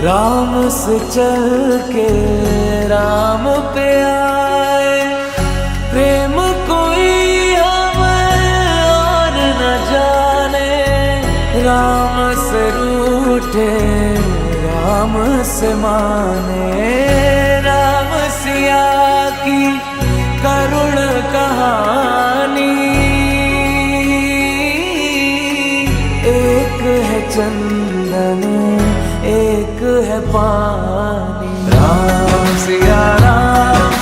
राम से चल के राम पे आए, प्रेम कोई हमें और न जाने। राम से रूठे राम से माने, राम सिया की करुण कहानी। एक है चंदन एक है पानी। राम सिया राम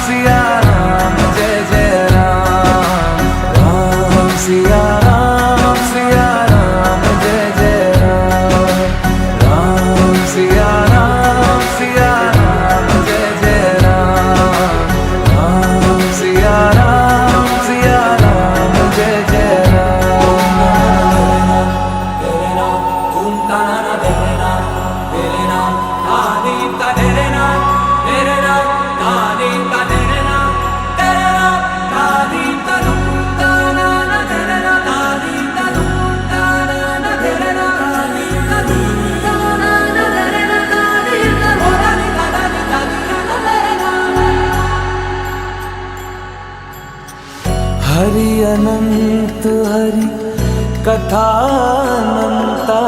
जय जय राम। राम सिया राम जय जय राम। राम सिया राम जय जय राम। राम सिया राम जय जय राम। तेरे नाम तुम ताना तेरे नाम तेरे नाम आदि का तेरे नाम तेरे नाम आदि का तेरे नाम तेरे नाम आदि का ताना तेरे नाम आदि का ताना तेरे नाम आदि का ताना तेरे नाम आदि का तेरे नाम। हरि अनंत हरि कथा अनंता,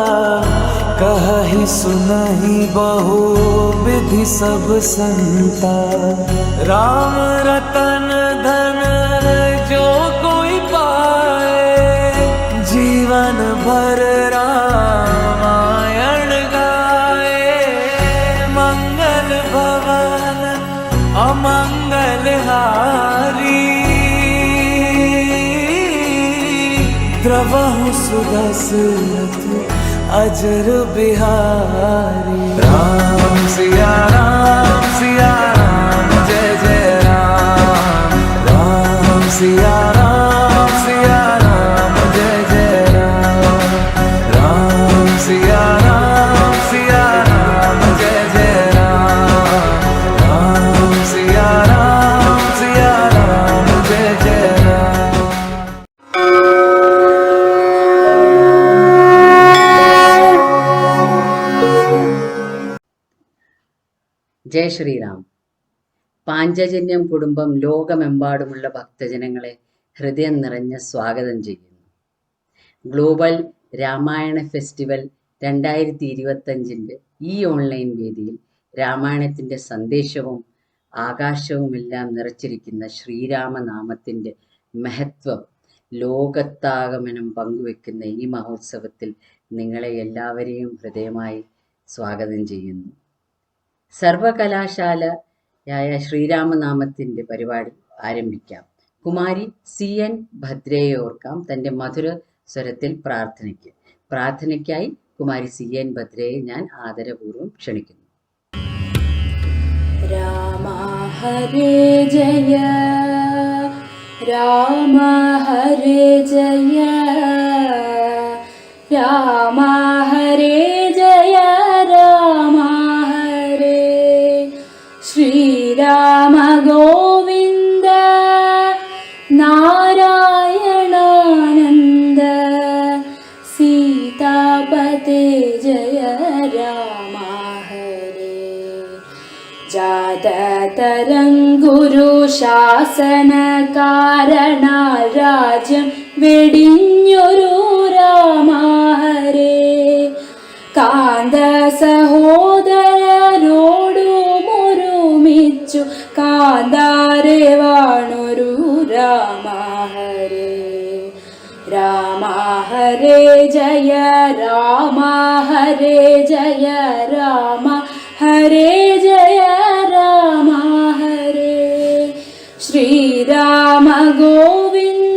कहि सुनहि बहु विधि सब संता। राम रतन धन जो कोई पाए, जीवन भर रामायण गाए। मंगल भवन अमंगल हारी, द्रवहु सुदशरथ अजर बिहारी। राम सिया राम जय जय राम। राम सिया राम जय जय राम। राम सिया राम जय जय राम। राम सिया राम जय जय राम। ജയ് ശ്രീറാം. പാഞ്ചജന്യം കുടുംബം ലോകമെമ്പാടുമുള്ള ഭക്തജനങ്ങളെ ഹൃദയം നിറഞ്ഞ സ്വാഗതം ചെയ്യുന്നു. ഗ്ലോബൽ രാമായണ ഫെസ്റ്റിവൽ 2025 ഈ ഓൺലൈൻ വേദിയിൽ രാമായണത്തിൻ്റെ സന്ദേശവും ആകാശവുമെല്ലാം നിറച്ചിരിക്കുന്ന ശ്രീരാമനാമത്തിൻ്റെ മഹത്വം ലോകത്താകമനം പങ്കുവെക്കുന്ന ഈ മഹോത്സവത്തിൽ നിങ്ങളെ എല്ലാവരെയും ഹൃദയമായി സ്വാഗതം ചെയ്യുന്നു. സർവകലാശാലയായ ശ്രീരാമനാമത്തിൻ്റെ പരിപാടി ആരംഭിക്കാം. കുമാരി CN ഭദ്രയെ ഓർക്കാം തൻ്റെ മധുര സ്വരത്തിൽ പ്രാർത്ഥനയ്ക്കായി കുമാരി CN ഭദ്രയെ ഞാൻ ആദരപൂർവ്വം ക്ഷണിക്കുന്നു. രാമ ഹരേ ജയ രാമ ഹരേ ജയ രാമ ഹരേ ജയ രാമ ഹരേ ശ്രീരാമ ഗോവിന്ദ നാരായണാനന്ദ സീതാപതേ ജയ രാമ ഹരേ ജാതതരംഗുരു ശാസന കാരണ രാജ്യം വെടിഞ്ഞൊരു രാമ ഹരേ കാന്ത സഹോദരരോടുമൊരുമിച്ചു കാന്താരെ വാണൊരു രാമ ഹരേ രാമ ഹരേ ജയ രാമ ഹരേ ജയ രാമ ഹരേ ജയ രാമ ഹരേ ശ്രീരാമ ഗോവിന്ദ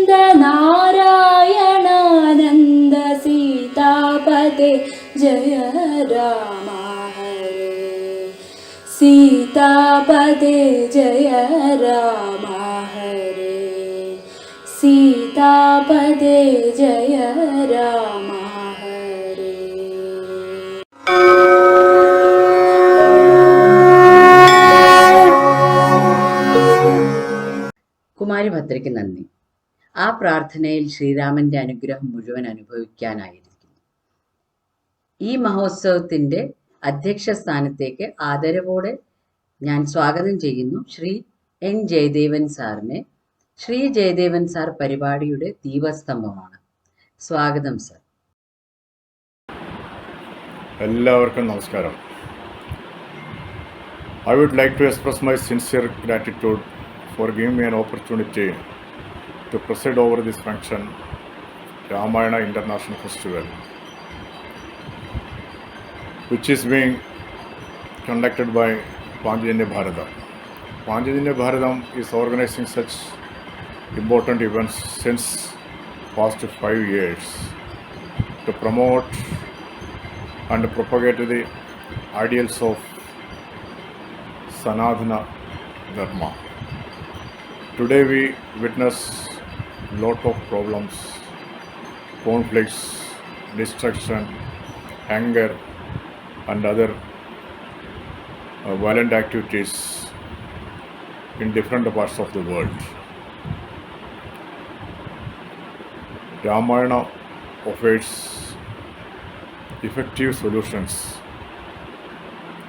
सीतापदे जय राम हरे सीतापदे जय राम हरे കുമാരി ഭദ്രയ്ക്ക് നന്ദി. ആ പ്രാർത്ഥനയിൽ ശ്രീരാമന്റെ അനുഗ്രഹം മുഴുവൻ അനുഭവിക്കാനായിരിക്കുന്നു. ഈ മഹോത്സവത്തിന്റെ അധ്യക്ഷ സ്ഥാനത്തേക്ക് ആദരവോടെ ഞാൻ സ്വാഗതം ചെയ്യുന്നു ശ്രീ എൻ ജയദേവൻ സാറിനെ. ശ്രീ ജയദേവൻ സാർ പരിപാടിയുടെ ദീപസ്തംഭമാണ്. സ്വാഗതം സർ. എല്ലാവർക്കും നമസ്കാരം. I would like to express my sincere gratitude for giving me an opportunity to preside over this function, Ramayana International Festival, which is being conducted by Panchajanya Bharatam. Panchajanya Bharatam is organizing such important events since past 5 years to promote and propagate the ideals of Sanatana Dharma. Today we witness lot of problems, conflicts, destruction, anger and other violent activities in different parts of the world. Ramayana offers effective solutions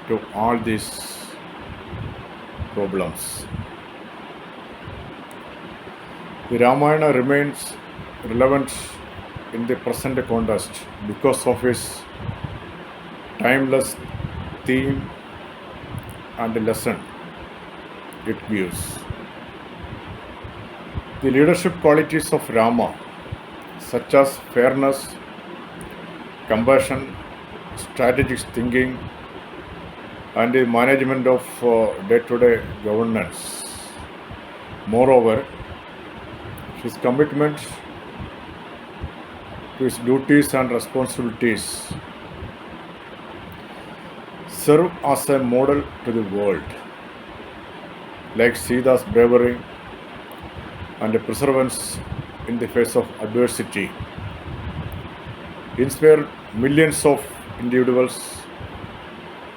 to all these problems. The Ramayana remains relevant in the present context because of its timeless theme and the lesson it gives. The leadership qualities of Rama, such as fairness, compassion, strategic thinking, and the management of day-to-day governance. Moreover, his commitment to his duties and responsibilities serve as a model to the world, like Sita's bravery and perseverance in the face of adversity, inspire millions of individuals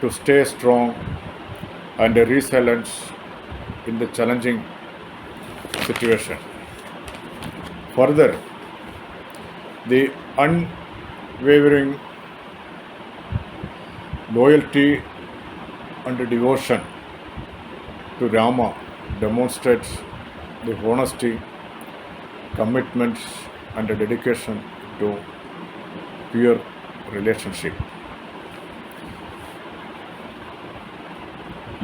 to stay strong and resilient in the challenging situation. Further, the unwavering loyalty and devotion to Rama demonstrates the honesty, commitment and dedication to pure relationship.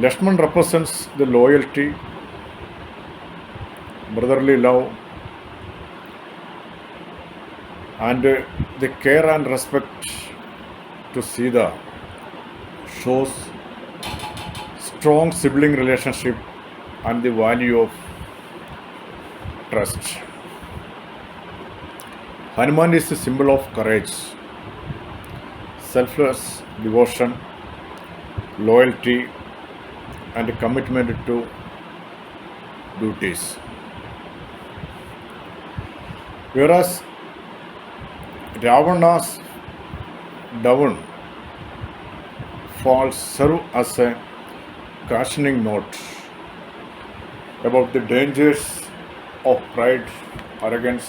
Lakshman represents the loyalty, brotherly love, and the care and respect to Sita shows strong sibling relationship and the value of trust. Hanuman is a symbol of courage, selfless devotion, loyalty, and commitment to duties. Whereas Ravana's downfall serve as a cautioning note about the dangers of pride, arrogance,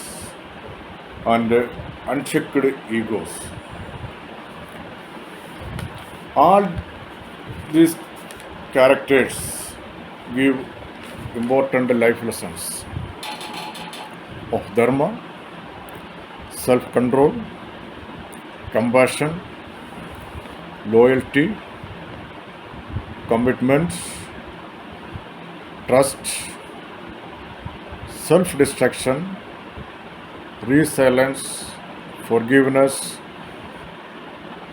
and unchecked egos. All these characters give important life lessons of dharma, self-control, compassion, loyalty, commitment, trust, self-destruction, resilience, forgiveness,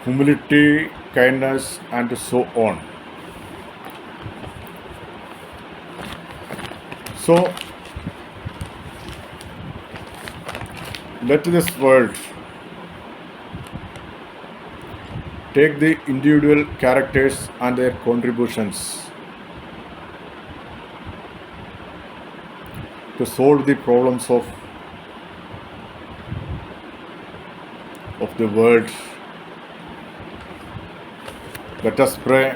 humility, kindness, and so on. So, let this world take the individual characters and their contributions to solve the problems of the world. Let us pray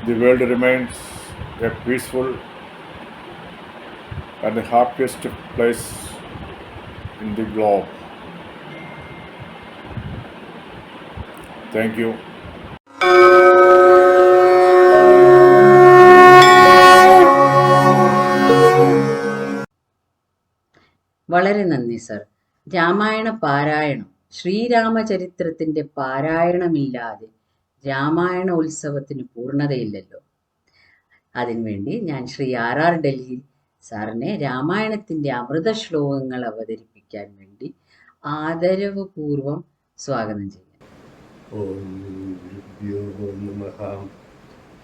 the world remains a peaceful and the happiest place in the globe. Thank you. വളരെ നന്ദി sir. Ramayana പാരായണം, ശ്രീരാമചരിത്രത്തിൻ്റെ പാരായണമില്ലാതെ രാമായണ ഉത്സവത്തിന് പൂർണ്ണതയില്ലല്ലോ. അതിനുവേണ്ടി ഞാൻ Shri R Delhi സാറിനെ രാമായണത്തിൻ്റെ അമൃത ശ്ലോകങ്ങൾ അവതരിപ്പിക്കാൻ വേണ്ടി ആദരവുപൂർവം സ്വാഗതം ചെയ്യാം. ഓം ഗുരുഭ്യോ നമഃ.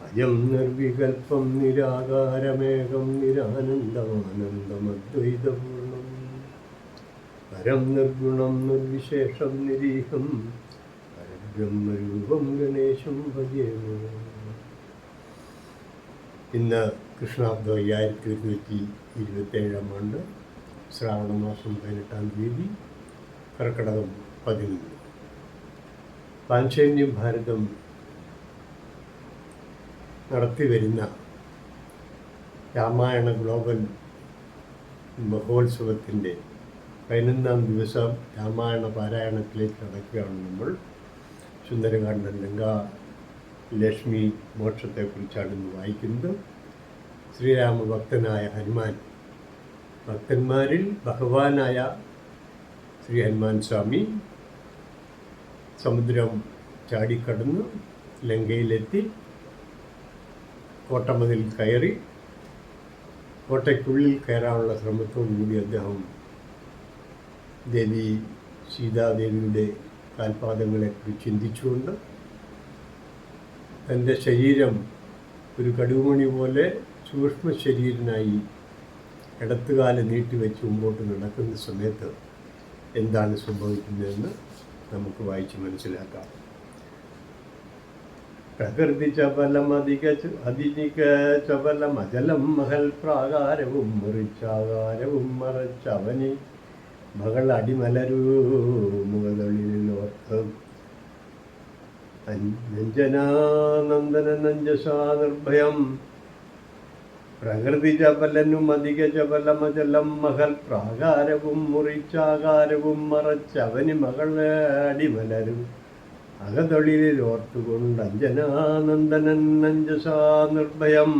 അയം നിർവികൽപം നിരാകാരമേകം നിരാനന്ദമാനന്ദമദ്വൈതപൂർണം പരം നിർഗുണം നിർവിശേഷം നിരീഹം പരബ്രഹ്മരൂപം ഗണേശം ഭജേമോ. ഇന്ന് കൃഷ്ണാബ്ദം 2127 ആണ്ട്, ശ്രാവണമാസം 18-ാം തീയതി, കർക്കിടകം 11. പാഞ്ചജന്യ ഭാരതം നടത്തിവരുന്ന രാമായണ ഗ്ലോബൽ മഹോത്സവത്തിൻ്റെ 11-ാം ദിവസം രാമായണ പാരായണത്തിലേക്ക് കടക്കുകയാണ് നമ്മൾ. സുന്ദരകാണ്ഡൻ ലങ്കാ ലക്ഷ്മി മോക്ഷത്തെക്കുറിച്ചാണ് ഇന്ന് വായിക്കുന്നത്. ശ്രീരാമഭക്തനായ ഹനുമാൻ, ഭക്തന്മാരിൽ ഭഗവാനായ ശ്രീ ഹനുമാൻ സ്വാമി സമുദ്രം ചാടിക്കടന്ന് ലങ്കയിലെത്തി കോട്ടമതിൽ കയറി. കോട്ടയ്ക്കുള്ളിൽ കയറാനുള്ള ശ്രമത്തോടുകൂടി അദ്ദേഹം ദേവി സീതാദേവിയുടെ കാൽപാദങ്ങളെക്കുറിച്ച് ചിന്തിച്ചുകൊണ്ട് തൻ്റെ ശരീരം ഒരു കടുകുമണി പോലെ സൂക്ഷ്മ ശരീരനായി ഇടത്തുകാല് നീട്ടിവെച്ച് മുമ്പോട്ട് നടക്കുന്ന സമയത്ത് എന്താണ് സംഭവിക്കുന്നതെന്ന് നമുക്ക് വായിച്ച് മനസ്സിലാക്കാം. പ്രകൃതി ചപലം അധിക ചപലം അജലം മഹൽ പ്രാകാരവും മുറിച്ചാകാരവും മറച്ചവനി മകൾ അടിമലരൂ മുഖതൊളിലോർത്ത് നഞ്ജനാനന്ദന നഞ്ജസാ നിർഭയം. പ്രകൃതി ചപലനും അധിക ചപലമജലം മഹൽ പ്രാകാരവും മുറിച്ചാകാരവും മറച്ചവനി മകളെ അടിമലരും അകതൊളിലോർത്തുകൊണ്ട് അഞ്ജനാനന്ദനൻ നഞ്ജസാ നിർഭയം.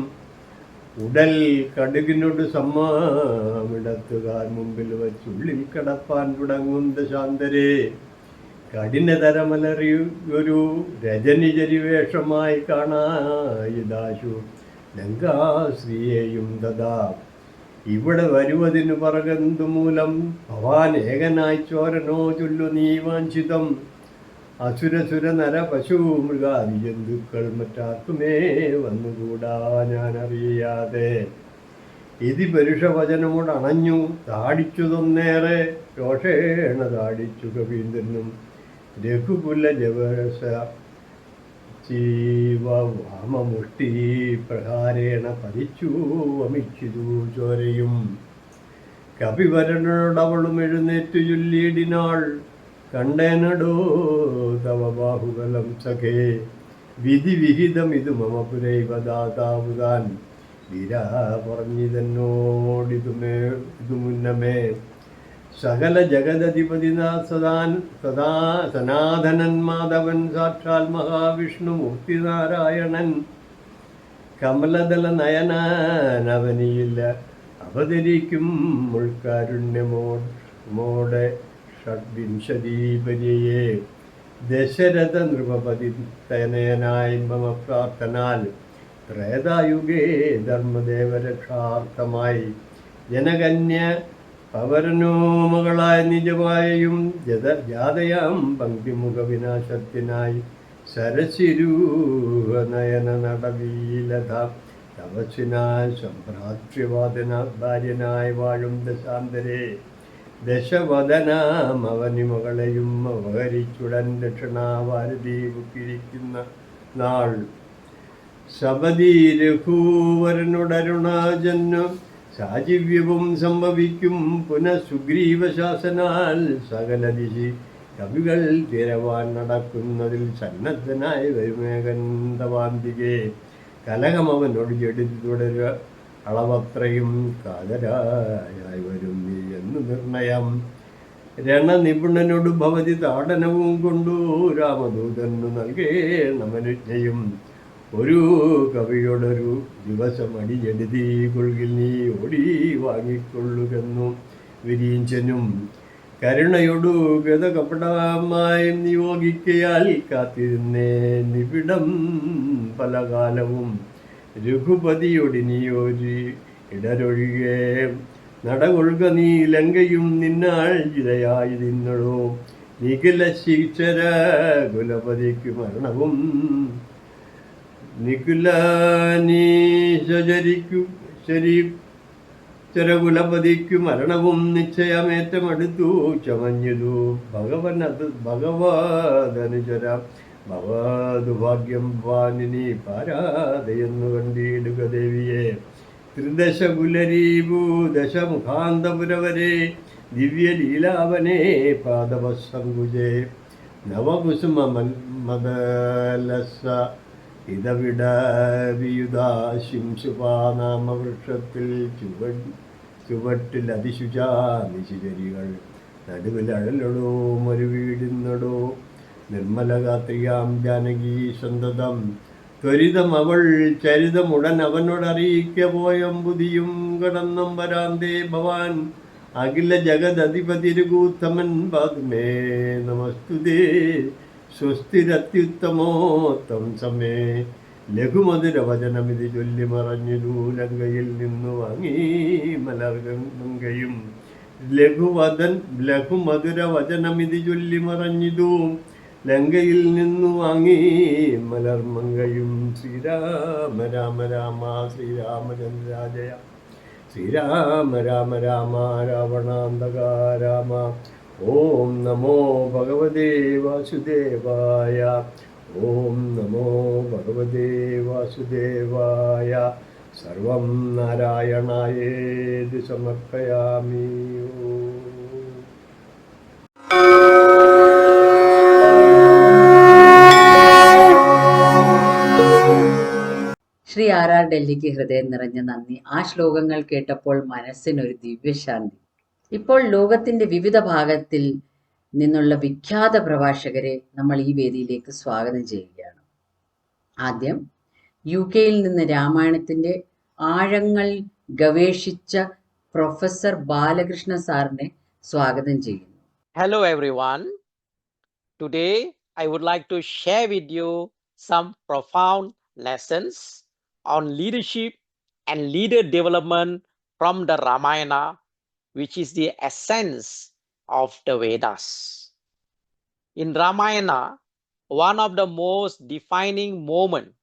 ഉടൽ കടുകിനോട് സമ്മാമിടത്തുകാർ മുമ്പിൽ വച്ചുള്ളിൽ കടപ്പാൻ തുടങ്ങുന്ന ശാന്തരെ കഠിനതരമലറിയൊരു രജനിചരിവേഷമായി കാണായിദാശു ലങ്കാശ്രീയെയും ദദാ. ഇവിടെ വരുവതിനു പറകന്തു മൂലം ഭവാൻ ഏകനായി ചോരനോ ചൊല്ലു നീ വാഞ്ചിതം. അസുരസുര നര പശു മൃഗാദി ജന്തുക്കൾ മറ്റാർക്കുമേ വന്നുകൂടാ ഞാനറിയാതെ. ഇതി പരുഷവചനമോട് അണഞ്ഞു താടിച്ചു തൊന്നേറെ രോഷേണ താടിച്ചു കവീന്ദ്രനും രഘുകുല ജവരസ വാമമുഷ്ടി പ്രഹാരേണ പതിച്ചു വമിച്ചിതു ചോരയും. കപിവരനോടവളും എഴുന്നേറ്റു ചൊല്ലിയിടിനാൾ കണ്ടേനടോ തവ ബാഹുബലം സഖേ വിധി വിഹിതം ഇത് മമ പുരൈവദാതാവുതാൻ വീരാ പറഞ്ഞിതെന്നോടിതു മുന്നമേ. സകല ജഗദധിപതി സനാതനൻ മാധവൻ സാക്ഷാൽ മഹാവിഷ്ണു മൂർത്തിനാരായണൻ കമലദല നയനവനിയില്ല അവതരിക്കും മുൾക്കാരുണ്യമോടെ ഷഡ്വിംശതീപരിയെ. ദശരഥ നൃപപതി തനയനായി മമ പ്രാർത്ഥനാൽ ത്രേതായുഗേ ധർമ്മദേവരക്ഷാർത്ഥമായി ജനകന്യ പവരനോമകളായ നിജമായും ജാതയാം പങ്ക്തിമുഖ വിനാശത്തിനായി സരസിരൂഹനയന നടവീലത തപസ്സിനായി സംഭ്രാത്രിവാദന ഭാര്യനായി വാഴും ദശാന്തരെ. ദശവദനാം അവനി മകളെയും അവഹരിച്ചുടൻ ദക്ഷിണാവാരതി ബുക്കിരിക്കുന്ന നാൾ. സപതി രഘുവരനുടരുണാജന്യം സാജീവ്യവും സംഭവിക്കും പുനഃസുഗ്രീവശാസനാൽ സകല ദിശി കവികൾ തിരവാൻ നടക്കുന്നതിൽ സന്നദ്ധനായി വരുമേകന്തവാന്തികെ കലഹമവനോട് ജഡിത് തുടരുക അളവത്രയും കാതരായി വരും നീ എന്ന് നിർണയം രണനിപുണനോട് ഭവതി താടനവും കൊണ്ടു രാമദൂതനു നൽകേണമനുജ്ഞയും ഒരു കവിയോടൊരു ദിവസം അടിയെടുതി കൊള്ളിൽ നീ ഓടി വാങ്ങിക്കൊള്ളുകെന്നു വിരീഞ്ചനും കരുണയോടു ഗത കപടമായി നിയോഗിക്കയാൽ കാത്തിരുന്നേ നിബിഡം പല കാലവും രഘുപതിയൊടിനിയൊരു ഇടരൊഴികെ നടകൊള്ളുക നീ ലങ്കയും നിന്നാൾ ജിതയായി നിന്നടോ നിഖില ശിക്ഷര കുലപതിക്കു മരണവും ചരകുലപതിക്കു മരണവും നിശ്ചയമേറ്റമടുത്തു ചമഞ്ഞതു ഭഗവതനുചര ഭവദുഭാഗ്യം വാനിനി പാരാതയെന്നു കണ്ടിടുക ദേവിയെ ത്രിദശകുലരീഭൂ ദശമുഖാന്തപുരവരെ ദിവ്യലീലാവനെ പാദവസങ്കുജേ നവകുസുമ മദലസ ഇതവിടവിയുധാശിംസുപാനാമവൃക്ഷത്തിൽ ചുവട്ടിൽ അതിശുചാ നിശിചരികൾ നടുവിലഴലടോ മരുവീടുന്നടോ നിർമ്മലഗാത്രിയാം ജാനകി സന്തതം ത്വരിതം അവൾ ചരിതമുടൻ അവനോടറിയിക്ക പോയമ്പുതിയും കടന്നം വരാന്തേ ഭവാൻ അഖില ജഗദധിപതിരുകൂത്തമൻ പാദ്മേ നമസ്തുതേ സ്വസ്തിരത്യുത്തമോത്തം സമേ ലഘുമധുരവചനമിതി ചൊല്ലി മറഞ്ഞിരു ലങ്കയിൽ നിന്നു വാങ്ങി മലർഗംഗയും ലഘുമധുരവചനമിതി ചൊല്ലി മറഞ്ഞിതു ലങ്കയിൽ നിന്നു വാങ്ങി മലർമങ്കയും ശ്രീരാമ രാമ രാമ ശ്രീരാമചന്ദ്രാജയ ശ്രീരാമ രാമ രാമ രാവണാന്തക രാമ ഓം നമോ ഭഗവതേ വാസുദേവായ ഓം നമോ ഭഗവതേ വാസുദേവായ സർവം നാരായണായേതി സമർപ്പയാമി. ശ്രീ ആർ ഡൽഹിക്ക് ഹൃദയം നിറഞ്ഞ നന്ദി. ആ ശ്ലോകങ്ങൾ കേട്ടപ്പോൾ മനസ്സിനൊരു ദിവ്യശാന്തി. ഇപ്പോൾ ലോകത്തിന്റെ വിവിധ ഭാഗത്തിൽ നിന്നുള്ള വിഖ്യാത പ്രഭാഷകരെ നമ്മൾ ഈ വേദിയിലേക്ക് സ്വാഗതം ചെയ്യുകയാണ്. ആദ്യം UK-യിൽ നിന്ന് രാമായണത്തിന്റെ ആഴങ്ങൾ ഗവേഷിച്ച പ്രൊഫസർ ബാലകൃഷ്ണ സാറിനെ സ്വാഗതം ചെയ്യുന്നു. Hello everyone. Today I would like to share with you some profound lessons on leadership and leader development from the Ramayana, which is the essence of the Vedas. In Ramayana, one of the most defining moments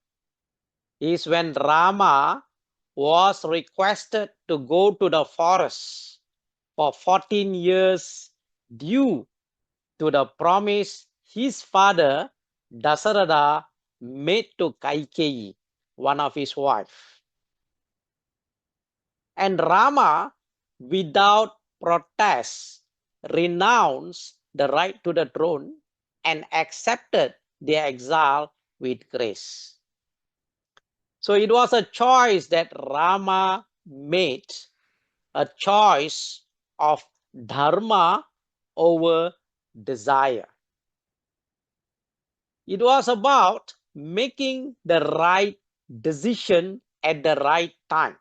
is when Rama was requested to go to the forest for 14 years due to the promise his father Dasaratha made to Kaikeyi, one of his wife. And Rama, without protest, renounced the right to the throne and accepted the exile with grace. So it was a choice that Rama made, a choice of dharma over desire. It was about making the right decision at the right time.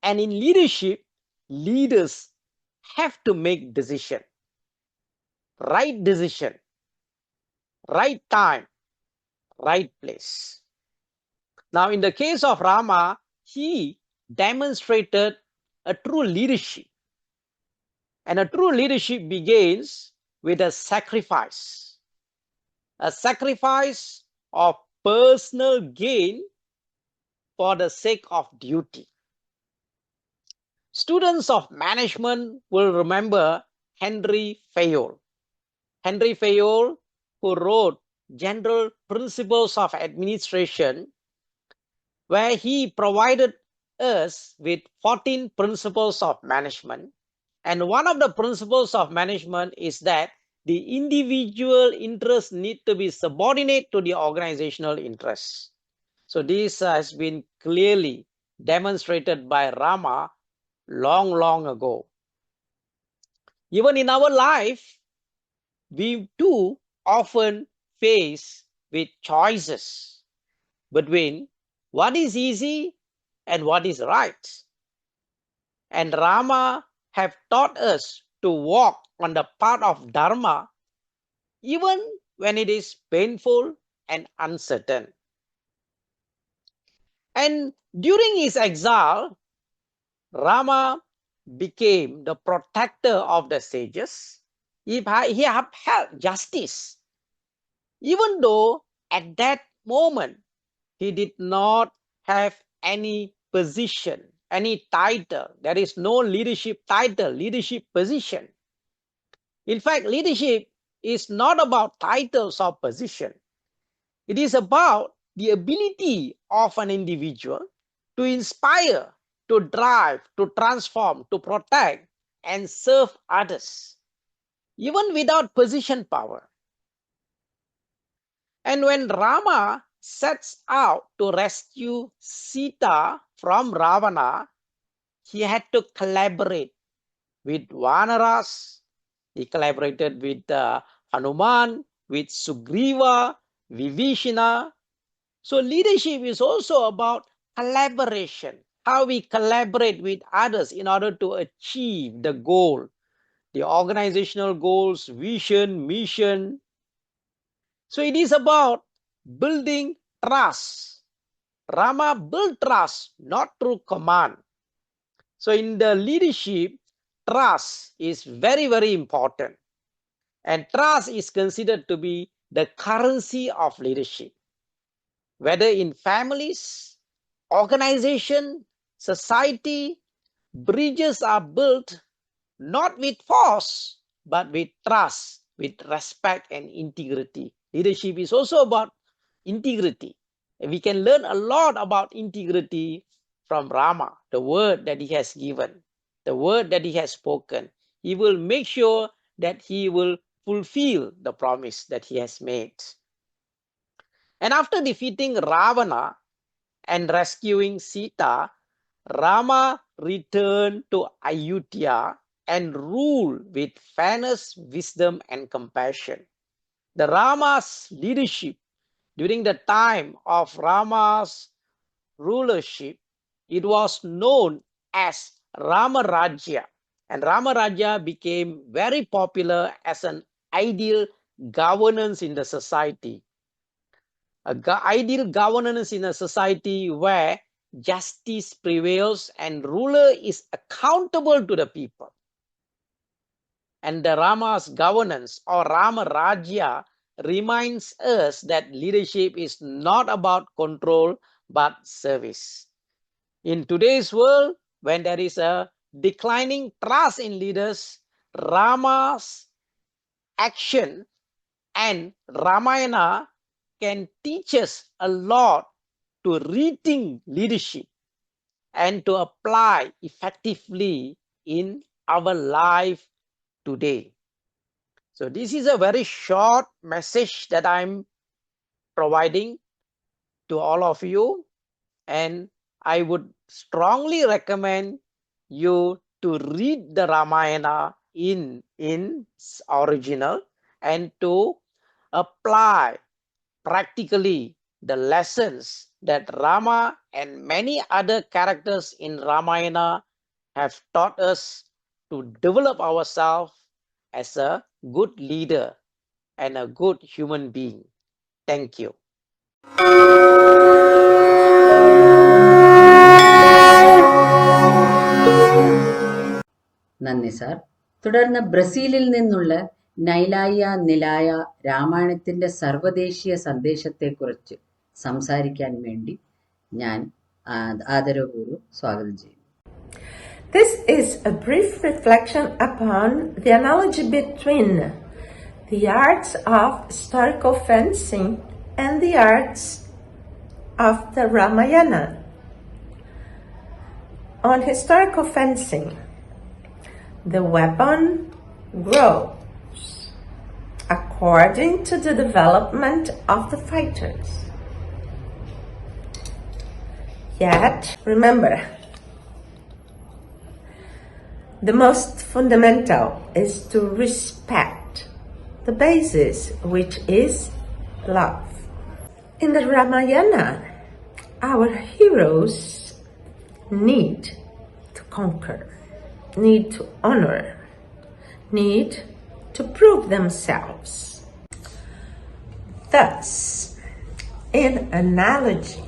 And in leadership, leaders have to make decision, right time, right place. Now, in the case of Rama, he demonstrated a true leadership. And a true leadership begins with a sacrifice of personal gain for the sake of duty. Students of management will remember Henry Fayol. Henry Fayol, who wrote General Principles of Administration, where he provided us with 14 principles of management. And one of the principles of management is that the individual interests need to be subordinate to the organizational interests. So this has been clearly demonstrated by Rama long ago. Even in our life, we too often face with choices between what is easy and what is right. And Rama have taught us to walk on the path of Dharma even when it is painful and uncertain. And during his exile, Rama became the protector of the sages. He upheld justice, even though at that moment he did not have any position, any title. There is no leadership title, leadership position. In fact, leadership is not about titles or position. It is about the ability of an individual to inspire, to drive, to transform, to protect, and serve others, even without position power. And when Rama sets out to rescue Sita from Ravana, he had to collaborate with Vanaras. He collaborated with Hanuman, with Sugriva, Vibhishana. So leadership is also about collaboration, how we collaborate with others in order to achieve the goal, the organizational goals, vision, mission. So it is about building trust. Rama built trust not through command. So in the leadership, trust is very important. And trust is considered to be the currency of leadership. Whether in families, organization, society, bridges are built not with force, but with trust, with respect and integrity. Leadership is also about integrity. And we can learn a lot about integrity from Rama, the word that he has given, the word that he has spoken. He will make sure that he will fulfill the promise that he has made. And after defeating Ravana and rescuing Sita, Rama returned to Ayodhya and ruled with fairness, wisdom, and compassion. The Rama's leadership during the time of Rama's rulership, it was known as Rama Rajya. And Rama Rajya became very popular as an ideal governance in the society. Ideal governance in a society where justice prevails and ruler is accountable to the people. And the Rama's governance or Rama Rajya reminds us that leadership is not about control but service. In today's world, when there is a declining trust in leaders, Rama's action and Ramayana can teach us a lot to rethink leadership and to apply effectively in our life today. So this is a very short message that I'm providing to all of you, and I would strongly recommend you to read the Ramayana in its original and to apply practically the lessons that Rama and many other characters in Ramayana have taught us to develop ourselves as a good leader and a good human being. Thank you. നന്ദി sir. തുടർന്ന് ബ്രസീലിൽ നിന്നുള്ള നൈലായ നിലായ രാമായണത്തിൻ്റെ സർവ്വദേശീയ സന്ദേശത്തെക്കുറിച്ച് സംസാരിക്കാൻ വേണ്ടി ഞാൻ ആദരപൂർവ്വം സ്വാഗതം ചെയ്യുന്നു. This is a brief reflection upon the analogy between the arts of historical fencing and the arts of the Ramayana. on historical fencing. The weapon grows according to the development of the fighters. Yet, remember, the most fundamental is to respect the basis, which is love. In the Ramayana, our heroes need to conquer, need to honor, need to prove themselves. Thus, in analogy,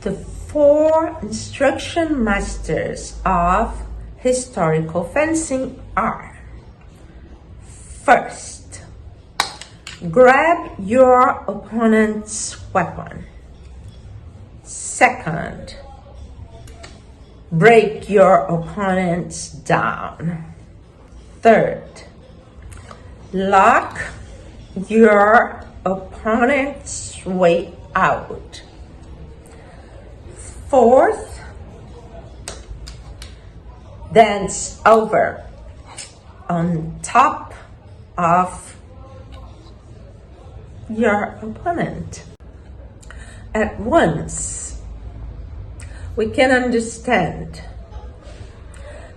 the 4 instruction masters of historical fencing are: first, grab your opponent's weapon. Second, break your opponents down. Third, lock your opponent's way out. Fourth, dance over on top of your opponent. At once, we can understand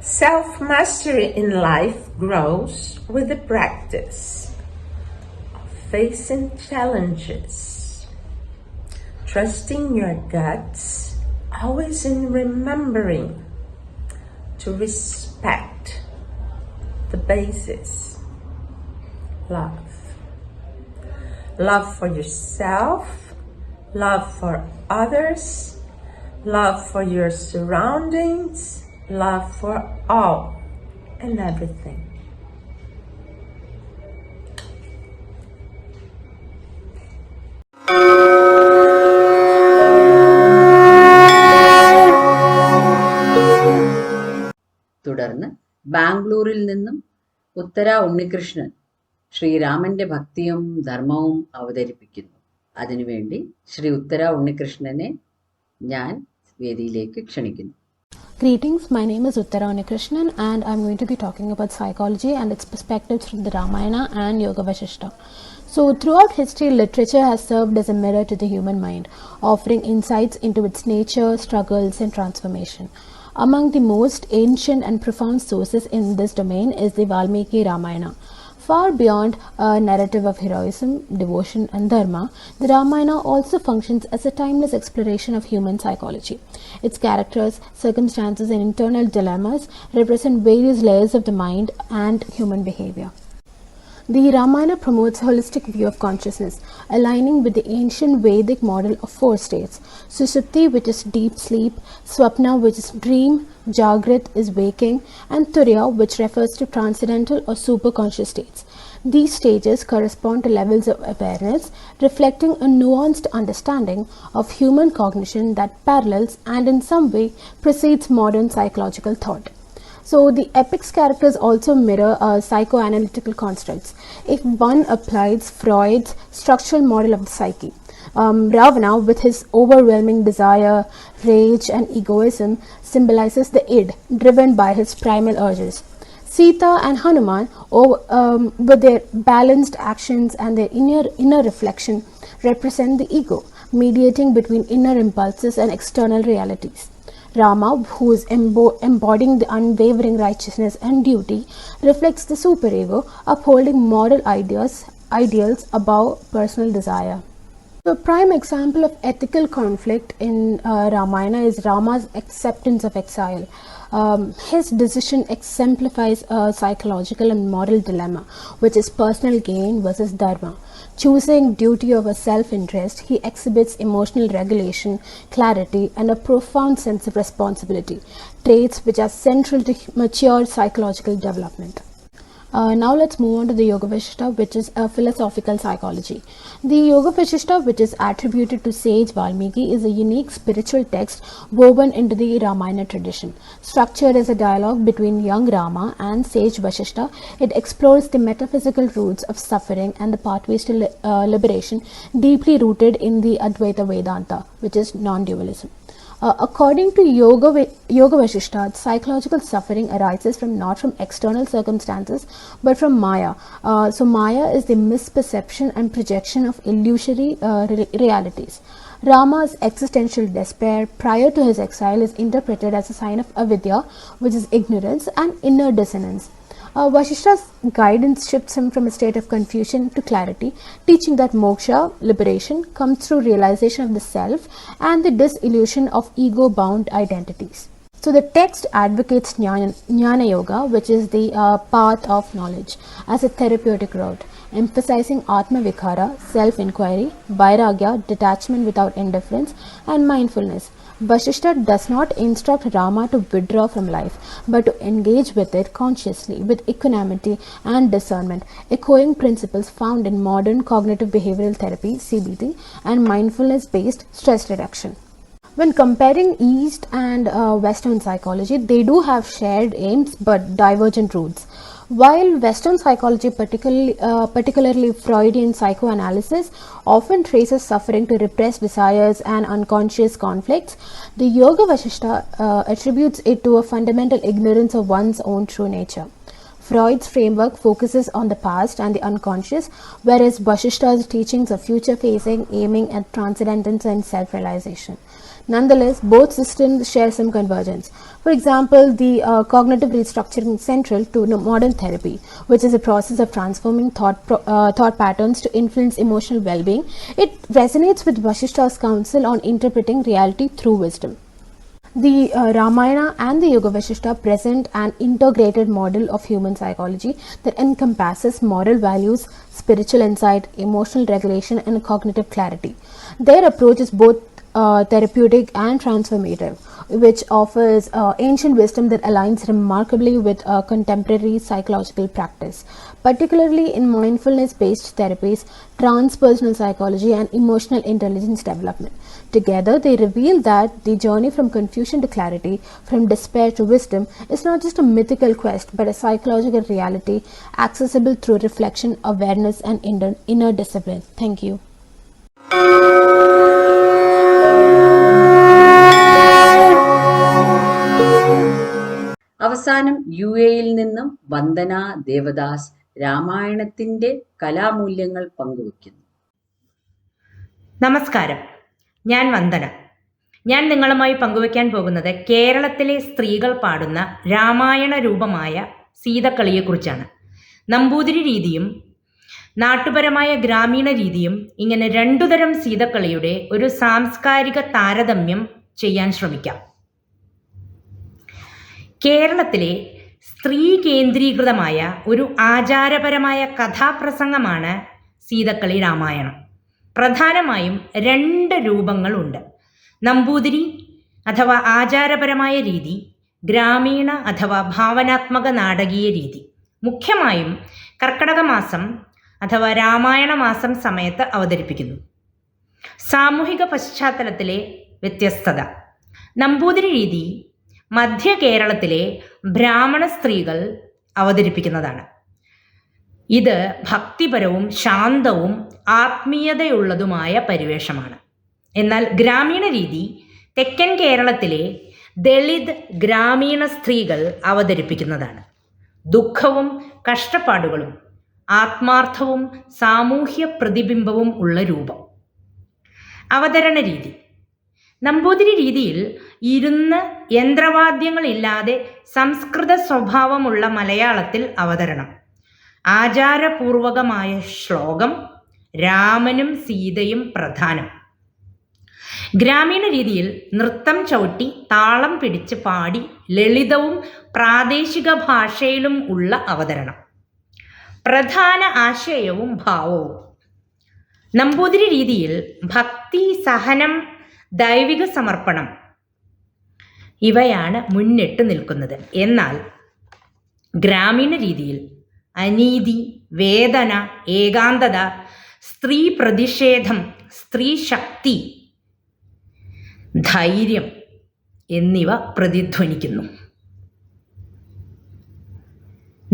self-mastery in life grows with the practice of facing challenges, trusting your guts, always in remembering to respect the basis: love. Love for yourself, love for others, love for your surroundings, love for all and everything. തുടർന്ന് ബാംഗ്ലൂരിൽ നിന്നും ഉത്തര ഉണ്ണികൃഷ്ണൻ ശ്രീരാമന്റെ ഭക്തിയും ധർമ്മവും അവതരിപ്പിക്കുന്നു. അതിനുവേണ്ടി ശ്രീ ഉത്തര ഉണ്ണികൃഷ്ണനെ ഞാൻ വേദിയിലേക്ക് ക്ഷണിക്കുന്നു. Greetings, my name is Uttara Unikrishnan and I'm going to be talking about psychology and its perspectives from the Ramayana and Yoga Vashishta. So throughout history, literature has served as a mirror to the human mind, offering insights into its nature, struggles and transformation. Among the most ancient and profound sources in this domain is the Valmiki Ramayana. Far beyond a narrative of heroism, devotion and dharma, the Ramayana also functions as a timeless exploration of human psychology. Its characters, circumstances and internal dilemmas represent various layers of the mind and human behavior. The Ramayana promotes a holistic view of consciousness, aligning with the ancient Vedic model of 4 states: Sushupti, which is deep sleep; Swapna, which is dream; Jagrat is waking; and Turiya, which refers to transcendental or superconscious states. These stages correspond to levels of awareness, reflecting a nuanced understanding of human cognition that parallels and in some way precedes modern psychological thought. So the epic's characters also mirror psychoanalytical constructs. If one applies Freud's structural model of the psyche, Ravana, with his overwhelming desire, rage and egoism, symbolizes the id, driven by his primal urges. Sita and Hanuman, with their balanced actions and their inner reflection, represent the ego, mediating between inner impulses and external realities. Rama, who is embodying the unwavering righteousness and duty, reflects the superego, upholding moral ideals above personal desire. The prime example of ethical conflict in Ramayana is Rama's acceptance of exile. His decision exemplifies a psychological and moral dilemma, which is personal gain versus dharma. Choosing duty over self-interest, he exhibits emotional regulation, clarity, and a profound sense of responsibility, traits which are central to mature psychological development. Now let's move on to the Yoga Vashishta, which is a philosophical psychology. The Yoga Vashishta, which is attributed to sage Valmiki, is a unique spiritual text woven into the Ramayana tradition. Structured as a dialogue between young Rama and sage Vashishta, it explores the metaphysical roots of suffering and the pathways to liberation, deeply rooted in the Advaita Vedanta, which is non-dualism. According to Yoga Vashishta, psychological suffering arises not from external circumstances but from Maya. So Maya is the misperception and projection of illusory realities. Rama's existential despair prior to his exile is interpreted as a sign of avidya, which is ignorance, and inner dissonance. Vashishta's guidance shifts him from a state of confusion to clarity, teaching that moksha, liberation, comes through realization of the self and the disillusion of ego-bound identities. So the text advocates Jnana Yoga, which is the path of knowledge, as a therapeutic route, emphasizing Atma Vikhara, self-inquiry, Vairagya, detachment without indifference, and mindfulness. Vashishta does not instruct Rama to withdraw from life, but to engage with it consciously, with equanimity and discernment, echoing principles found in modern cognitive behavioral therapy, CBT, and mindfulness-based stress reduction. When comparing East and Western psychology, they do have shared aims but divergent routes. While Western psychology, particularly Freudian psychoanalysis, often traces suffering to repressed desires and unconscious conflicts, the Yoga Vashishta attributes it to a fundamental ignorance of one's own true nature. Freud's framework focuses on the past and the unconscious, whereas Vashishta's teachings are future-facing, aiming at transcendence and self-realization. Nonetheless, both systems share some convergence. For example, the cognitive restructuring central to modern therapy, which is a process of transforming thought patterns to influence emotional well-being, it resonates with Vashishta's counsel on interpreting reality through wisdom. The Ramayana and the Yoga Vashishta present an integrated model of human psychology that encompasses moral values, spiritual insight, emotional regulation, and cognitive clarity. Their approach is both therapeutic and transformative, which offers ancient wisdom that aligns remarkably with contemporary psychological practice, particularly in mindfulness-based therapies, transpersonal psychology, and emotional intelligence development. Together, they reveal that the journey from confusion to clarity, from despair to wisdom, is not just a mythical quest, but a psychological reality accessible through reflection, awareness, and inner discipline. Thank you. അവസാനം യിൽ നിന്നും വന്ദന ദേവദാസ് രാമായണത്തിന്റെ കലാമൂല്യങ്ങൾ പങ്കുവയ്ക്കുന്നു. നമസ്കാരം, ഞാൻ വന്ദന. ഞാൻ നിങ്ങളുമായി പങ്കുവയ്ക്കാൻ പോകുന്നത് കേരളത്തിലെ സ്ത്രീകൾ പാടുന്ന രാമായണ രൂപമായ സീതക്കളിയെക്കുറിച്ചാണ്. നമ്പൂതിരി രീതിയും നാട്ടുപരമായ ഗ്രാമീണ രീതിയും ഇങ്ങനെ രണ്ടുതരം സീതക്കളിയുടെ ഒരു സാംസ്കാരിക താരതമ്യം ചെയ്യാൻ ശ്രമിക്കാം. കേരളത്തിലെ സ്ത്രീ കേന്ദ്രീകൃതമായ ഒരു ആചാരപരമായ കഥാപ്രസംഗമാണ് സീതക്കളി രാമായണം. പ്രധാനമായും രണ്ട് രൂപങ്ങളുണ്ട്: നമ്പൂതിരി അഥവാ ആചാരപരമായ രീതി, ഗ്രാമീണ അഥവാ ഭാവനാത്മക നാടകീയ രീതി. മുഖ്യമായും കർക്കടക മാസം അഥവാ രാമായണ മാസം സമയത്ത് അവതരിപ്പിക്കുന്നു. സാമൂഹിക പശ്ചാത്തലത്തിലെ വ്യത്യസ്തത: നമ്പൂതിരി രീതി മധ്യ കേരളത്തിലെ ബ്രാഹ്മണ സ്ത്രീകൾ അവതരിപ്പിക്കുന്നതാണ്. ഇത് ഭക്തിപരവും ശാന്തവും ആത്മീയതയുള്ളതുമായ പരിവേഷമാണ്. എന്നാൽ ഗ്രാമീണ രീതി തെക്കൻ കേരളത്തിലെ ദളിത് ഗ്രാമീണ സ്ത്രീകൾ അവതരിപ്പിക്കുന്നതാണ്. ദുഃഖവും കഷ്ടപ്പാടുകളും ആത്മാർത്ഥവും സാമൂഹ്യ പ്രതിബിംബവും ഉള്ള രൂപം. അവതരണ രീതി: നമ്പൂതിരി രീതിയിൽ ഇരുന്ന് യന്ത്രവാദ്യങ്ങളില്ലാതെ സംസ്കൃത സ്വഭാവമുള്ള മലയാളത്തിൽ അവതരണം. ആചാരപൂർവകമായ ശ്ലോകം, രാമനും സീതയും പ്രധാനം. ഗ്രാമീണ രീതിയിൽ നൃത്തം ചവിട്ടി താളം പിടിച്ച് പാടി ലളിതവും പ്രാദേശിക ഭാഷയിലും ഉള്ള അവതരണം. പ്രധാന ആശയവും ഭാവവും: നമ്പൂതിരി രീതിയിൽ ഭക്തി, സഹനം, ദൈവിക സമർപ്പണം ഇവയാണ് മുന്നിട്ട് നിൽക്കുന്നത്. എന്നാൽ ഗ്രാമീണ രീതിയിൽ അനീതി, വേദന, ഏകാന്തത, സ്ത്രീ പ്രതിഷേധം, സ്ത്രീ ശക്തി, ധൈര്യം എന്നിവ പ്രതിധ്വനിക്കുന്നു.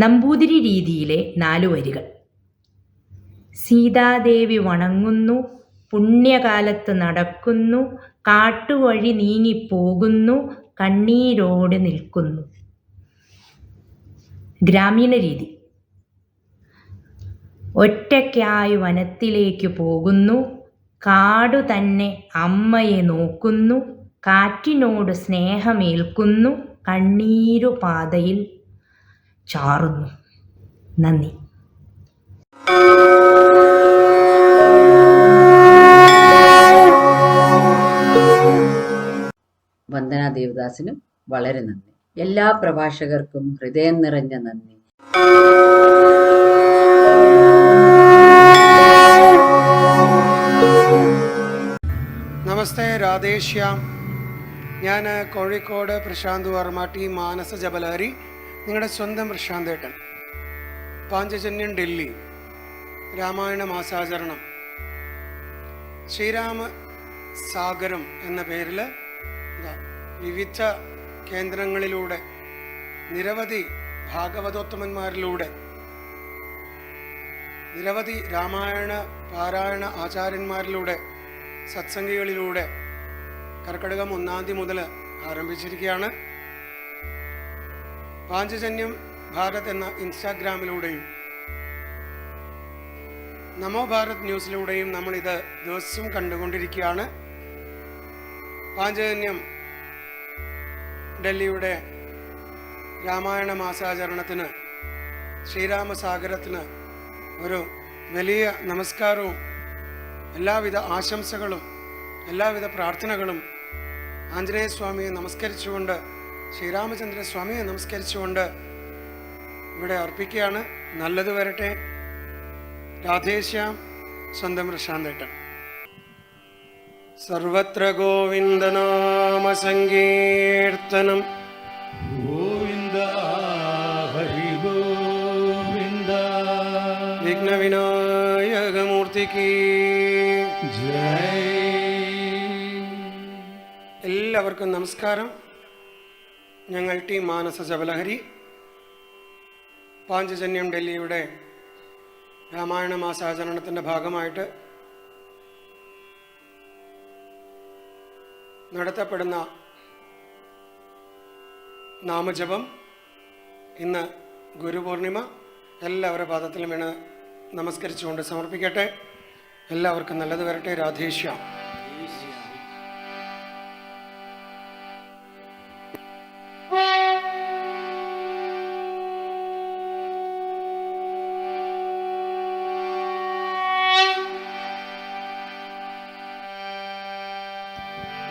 നമ്പൂതിരി രീതിയിലെ 4 വരികൾ: സീതാദേവി വണങ്ങുന്നു, പുണ്യകാലത്ത് നടക്കുന്നു, കാട്ടുവഴി നീങ്ങിപ്പോകുന്നു, കണ്ണീരോടെ നിൽക്കുന്നു. ഗ്രാമീണ രീതി. ഒറ്റയ്ക്കായി വനത്തിലേക്ക് പോകുന്നു, കാടു തന്നെ അമ്മയെ നോക്കുന്നു, കാറ്റിനോട് സ്നേഹമേൽക്കുന്നു, കണ്ണീരു പാതയിൽ ചാറുന്നു. നന്ദി. വന്ദന ദേവദാസിനും വളരെ നന്ദി. എല്ലാ പ്രഭാഷകർക്കും ഹൃദയം നിറഞ്ഞ നന്ദി. നമസ്തേ, രാധേശ്യാം. ഞാൻ കോഴിക്കോട് പ്രശാന്ത് വർമ്മ, ടീം മാനസ ജപലഹരി, നിങ്ങളുടെ സ്വന്തം പ്രശാന്തേട്ടൻ. പാഞ്ചജന്യം ഡൽഹി രാമായണ മാസാചരണം ശ്രീരാമ സാഗരം എന്ന പേരിൽ വിവിധ കേന്ദ്രങ്ങളിലൂടെ നിരവധി ഭാഗവതോത്തമന്മാരിലൂടെ നിരവധി രാമായണ പാരായണ ആചാര്യന്മാരിലൂടെ സത്സംഗികളിലൂടെ കർക്കിടകം 1 തീയതി മുതൽ ആരംഭിച്ചിരിക്കുകയാണ്. പാഞ്ചജന്യം ഭാരത് എന്ന ഇൻസ്റ്റാഗ്രാമിലൂടെയും നമോ ഭാരത് ന്യൂസിലൂടെയും നമ്മളിത് ദിവസവും കണ്ടുകൊണ്ടിരിക്കുകയാണ്. പാഞ്ചജന്യം ഡൽഹിയുടെ രാമായണ മാസാചരണത്തിന്, ശ്രീരാമസാഗരത്തിന് ഒരു വലിയ നമസ്കാരവും എല്ലാവിധ ആശംസകളും എല്ലാവിധ പ്രാർത്ഥനകളും ആഞ്ജനേയ സ്വാമിയെ നമസ്കരിച്ചുകൊണ്ട്, ശ്രീരാമചന്ദ്ര സ്വാമിയെ നമസ്കരിച്ചുകൊണ്ട് ഇവിടെ അർപ്പിക്കുകയാണ്. നല്ലത് വരട്ടെ. രാധേശ്യാം, സ്വന്തം പ്രശാന്തേട്ടൻ. സർവത്ര ഗോവിന്ദനാമ സങ്കീർത്തനം. ഗോവിന്ദ ഹരി ഗോവിന്ദ. വിഘ്നവിനായകമൂർത്തിക്ക് ജയ്. എല്ലാവർക്കും നമസ്കാരം. ഞങ്ങൾ ടീം മാനസ ജപലഹരി പാഞ്ചജന്യം ഡൽഹിയുടെ രാമായണ മാസാചരണത്തിൻ്റെ ഭാഗമായിട്ട് നടത്തപ്പെടുന്ന നാമജപം, ഇന്ന് ഗുരുപൂർണിമ, എല്ലാവരുടെ പാദത്തിലും വീണ് നമസ്കരിച്ചുകൊണ്ട് സമർപ്പിക്കട്ടെ. എല്ലാവർക്കും നല്ലത് വരട്ടെ. രാധേശ്യാം.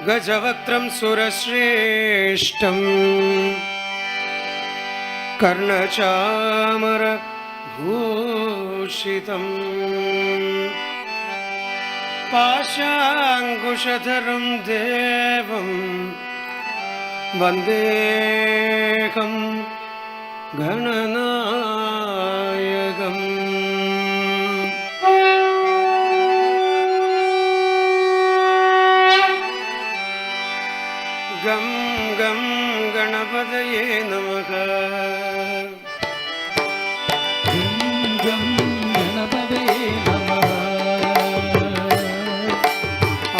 ഗജവക്രം സുരശ്രേഷ്ഠം കർണചാമര ഭൂഷിതം പാശാങ്കുശധരം ദേവം വന്ദേഹം ഗണനായകം. ഗം ഗം ഗണപതയേ നമഃ. ഗം ഗണപതയേ നമഃ.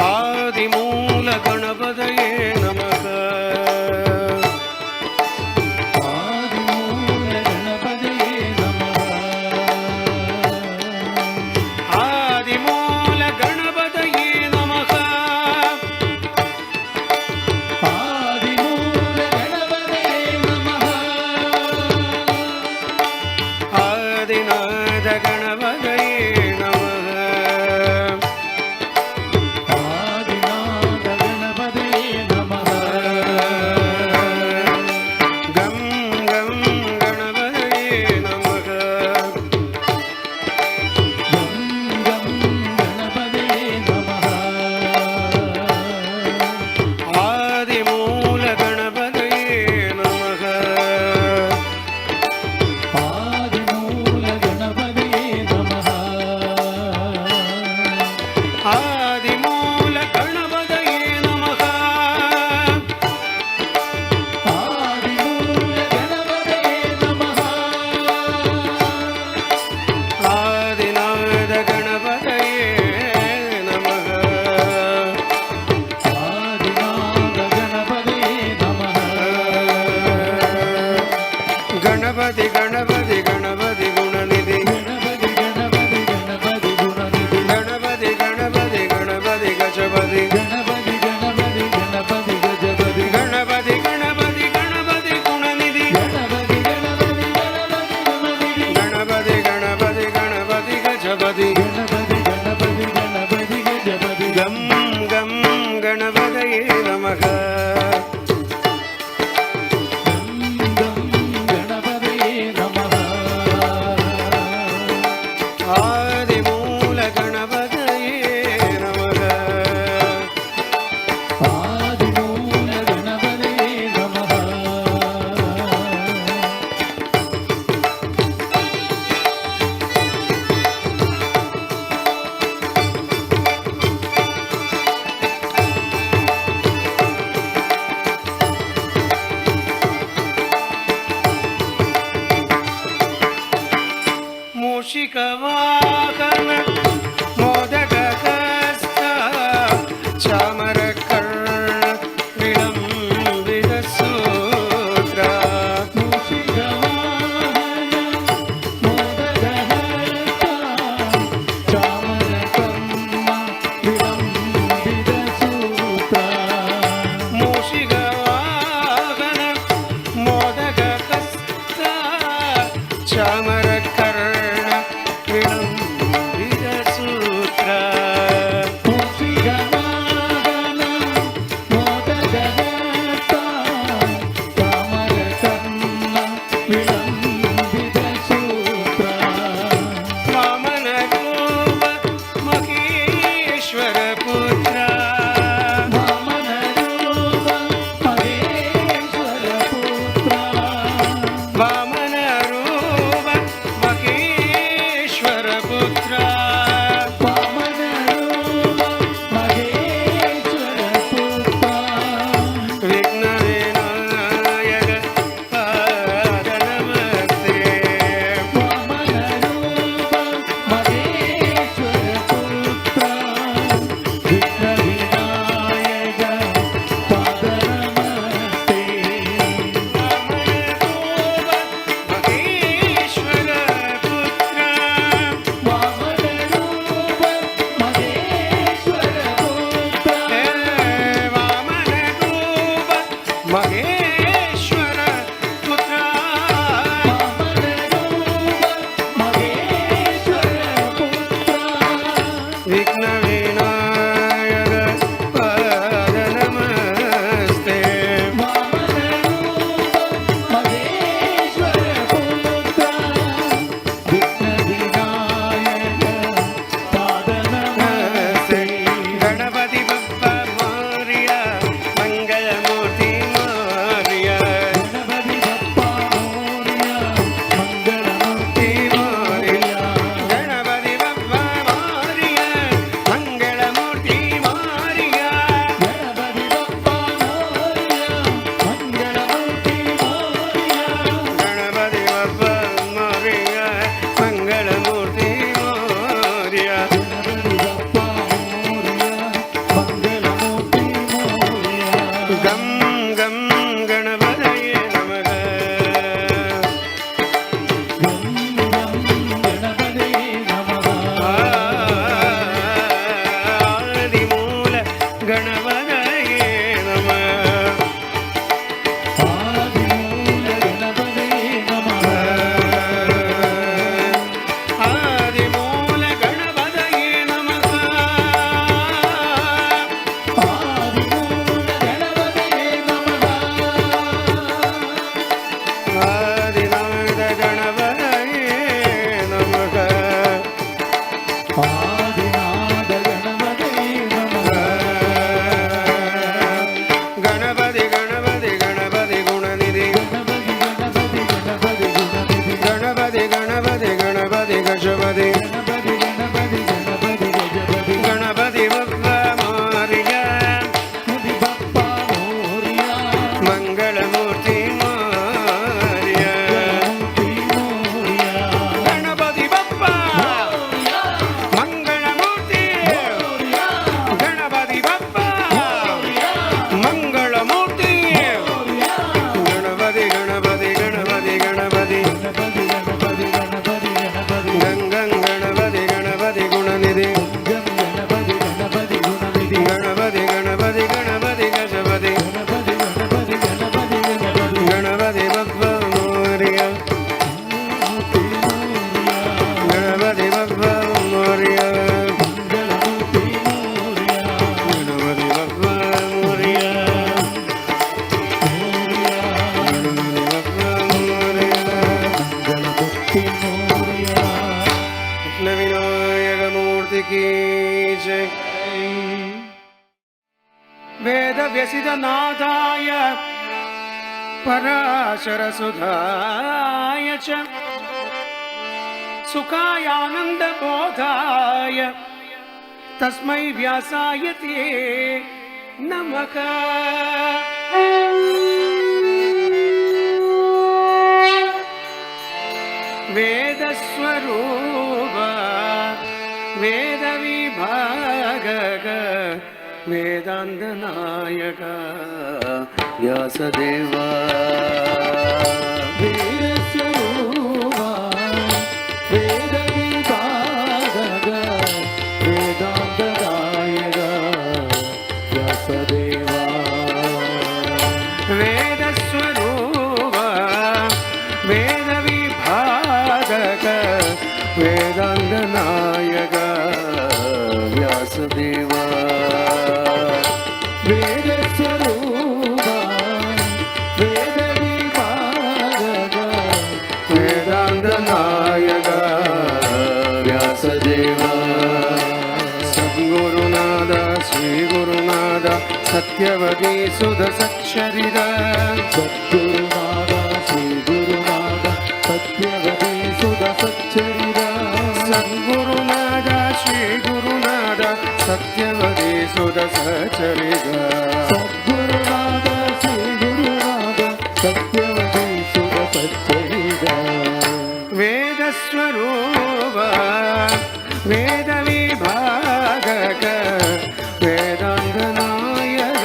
ആദിമൂല ഗണപതയേ നമഃ. ആദിമൂല ഗണപതയേ നമഃ. ആദിമൂല ഗണപതയേ നമഃ. ആദിമൂല ഗണപതയേ നമഃ. ഗണപതി ഗണപതി ഗണപതി ഗുണനിധി ഗണപതി ഗണപതി ഗണപതി ഗുണനിധി ഗണപതി ഗണപതി ഗണപതി ഗജപതി ഗണപതി ഗണപതി ഗണപതി ഗജപതി ഗണപതി ഗണപതി ഗണപതി ഗുണനിധി ഗണപതി ഗണപതി ഗണപതി ഗുണനിധി ഗണപതി ഗണപതി ഗണപതി ഗജപതി ഗണപതി ഗണപതി ഗണപതി ഗജപതി ഗം ഗം ഗണപതയേ നമഃ ഗണപതിയേ നമഃ ആദിമൂല ഗണപതയേ നമഃ ആദിമൂല ഗണപതിയേ നമഃ മൂഷികവാഹന മോദകഹസ്ത ചാമരകർണ വിളംബിതസൂത്ര മൂഷികവാഹന മോദകഹസ്ത ചാമരകർണ വിളംബിതസൂത്ര മൂഷികവാഹന മോദകഹസ്ത ചാമരകർണ വിളംബിതസൂത്ര മൂഷികവാഹന മോദകഹസ്ത ചാമരകർണ വിളംബിതസൂത്ര വാമനരൂപ മഹേശ്വര പുത്ര വാമനരൂപ മഹേശ്വര പുത്ര വാമനരൂപ മഹേശ്വര പുത്ര വാമനരൂപ മഹേശ്വര പുത്ര വിഘ്നവിനായക പാദനമസ്തേ വാമനരൂപ മഹേശ്വര പുത്ര വിഘ്നവിനായക പാദനമസ്തേ മഹേശ്വര പുത്ര വാമനരൂപ മഹേശ്വര പുത്ര വാമനരൂപ മഹേശ്വര പുത്ര വാമനരൂപ മഹേശ്വര പുത്ര വിഘ്നവിനായക പാദനമസ്തേ വാമനരൂപ മഹേശ്വര പുത്ര വിഘ്നവിനായക പാദനമസ്തേ ഗണപതി ബപ്പ മോറിയ മംഗളമൂർത്തി മോറിയ ഗണപതി ബപ്പ മോറിയ മംഗളമൂർത്തി മോറിയ ഗണപതി ബപ്പ മോറിയ മംഗളമൂർത്തി മോറിയ ഗണപതി ബപ്പ മോറിയ മംഗളമൂർത്തി മോറിയ ഗണപതി ബപ്പ മോറിയ മംഗളമൂർത്തി മോറിയ ഗണപതി ബപ്പ മോറിയ മംഗളമൂർത്തി മോറിയ ഗം ഗം ഗണപതയേ നമഃ ഗം ഗം ഗണപതിയേ നമഃ ആദിമൂല ഗണപതയേ നമഃ ആദിമൂല ഗണപതിയേ നമഃ ആദിമൂല ഗണപതയേ നമഃ ആദിമൂല ഗണപതിയേ നമഃ ആദിനാഥ ഗണപതയേ നമഃ ആദിനാഥ ഗണപതിയേ നമഃ ഗണപതി ഗണപതി ഗണപതി ഗുണനിധി ഗണപതി ഗണപതി ഗണപതി ഗുണനിധി ഗണപതി ഗണപതി ഗണപതി ഗജപതി ഗണപതി ഗണപതി ഗണപതി ഗജപതി ഗണപതി ബപ്പ മോറിയ ഗണപതി ബപ്പ മോറിയ മംഗളമൂർത്തി മോറിയ മോറിയ ഗണപതി ബപ്പ മോറിയ ഗണപതി ബപ്പ മോറിയ विनायकमूर्ति की जय। वेद व्यसित नादाय पराशर सुधाय च सुखायानंद बोधाय तस्मै व्यासाय ते नमः। वेदस्वरूप वेद विभागक वेदांत नायक व्यासदेवा। वेदस्वरूपा वेद विभागक वेदांत नायक व्यासदेवा। वेदस्वरूप वेद विभागक वेदांत नायक व्यासदेवा। वेदस्वरूपा वेद विभागक वेदांत नायक व्यासदेवा। सद्गुरुनाथ श्री गुरुनाथ सत्यवती सुध सच्चरित। सद्गुरुनाथ श्री गुरुनाथ सत्यवती सुध सच्चरित। सद्गुरुनाथ श्री गुरुनाथ सत्यवती सुध सच्चरित। सद्गुरुनाथ श्री गुरुनाथ सत्यवती सुध सच्चरित। वेदस्वरूप वेद विभागक वेदांत नायक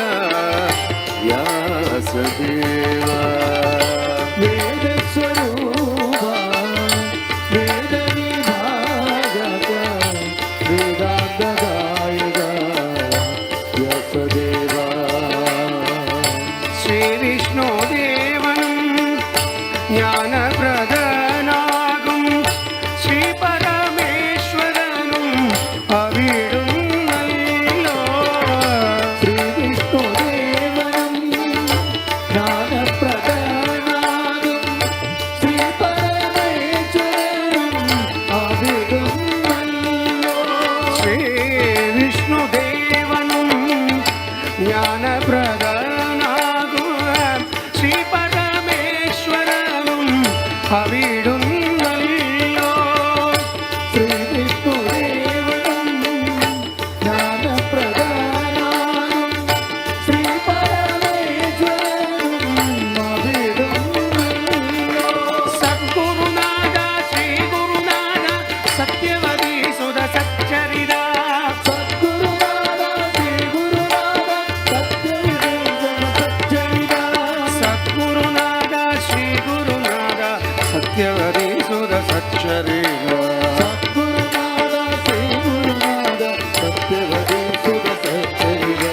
व्यासदेवा। वेदस्वरूपा वेद विभागक वेदांत नायक व्यासदेवा। श्री विष्णुदेवनं ज्ञानप्रदनागुं श्री परमेश्वरനും അവിടുന്നല്ലോ. ശ്രീ വിഷ്ണുദേവനും ജ്ഞാനപ്രദനാകും ശ്രീ പരമേശ്വരനും അവിടുന്നല്ലോ. ശ്രീ വിഷ്ണുദേവനും ജ്ഞാനപ്രദനാകും ശ്രീ പരമേശ്വരനും അവിടുന്നല്ലോ. ശ്രീ വിഷ്ണുദേവനും ജ്ഞാനപ്രദനാകും ശ്രീ പരമേശ്വരനും അവിടുന്നല്ലോ. സദ്ഗുരുനാഥ ശ്രീ ഗുരുനാഥ സത്യവതി സുധ സച്ചരിത. സദ്ഗുരുനാഥ ശ്രീ ഗുരുനാഥ സത്യവതി സച്ചരിത. സദ്ഗുരുനാഥ ശ്രീ ഗുരുനാഥ സത്യവതി സുധ സച്ചരിത. സദ്ഗുരുനാഥ ശ്രീ ഗുരുനാഥ സത്യവതി സുധ സച്ചരിത.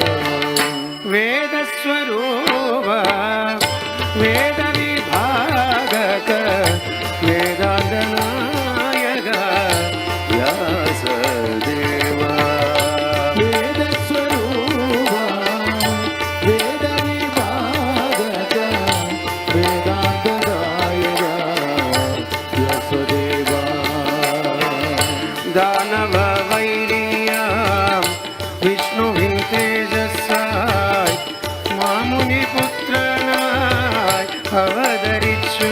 വേദസ്വരൂപ വേദ വിഭാഗക വേദാന്ത നായക വ്യാസദേവാ. വേദസ്വരൂപാ വേദ വിഭാഗക വേദാന്ത നായക വ്യാസദേവാ. ദാനവ വൈരിയാം വിഷ്ണുവിൻ തേജസ്സായി മാമുനി പുത്രനായി അവതരിച്ചു.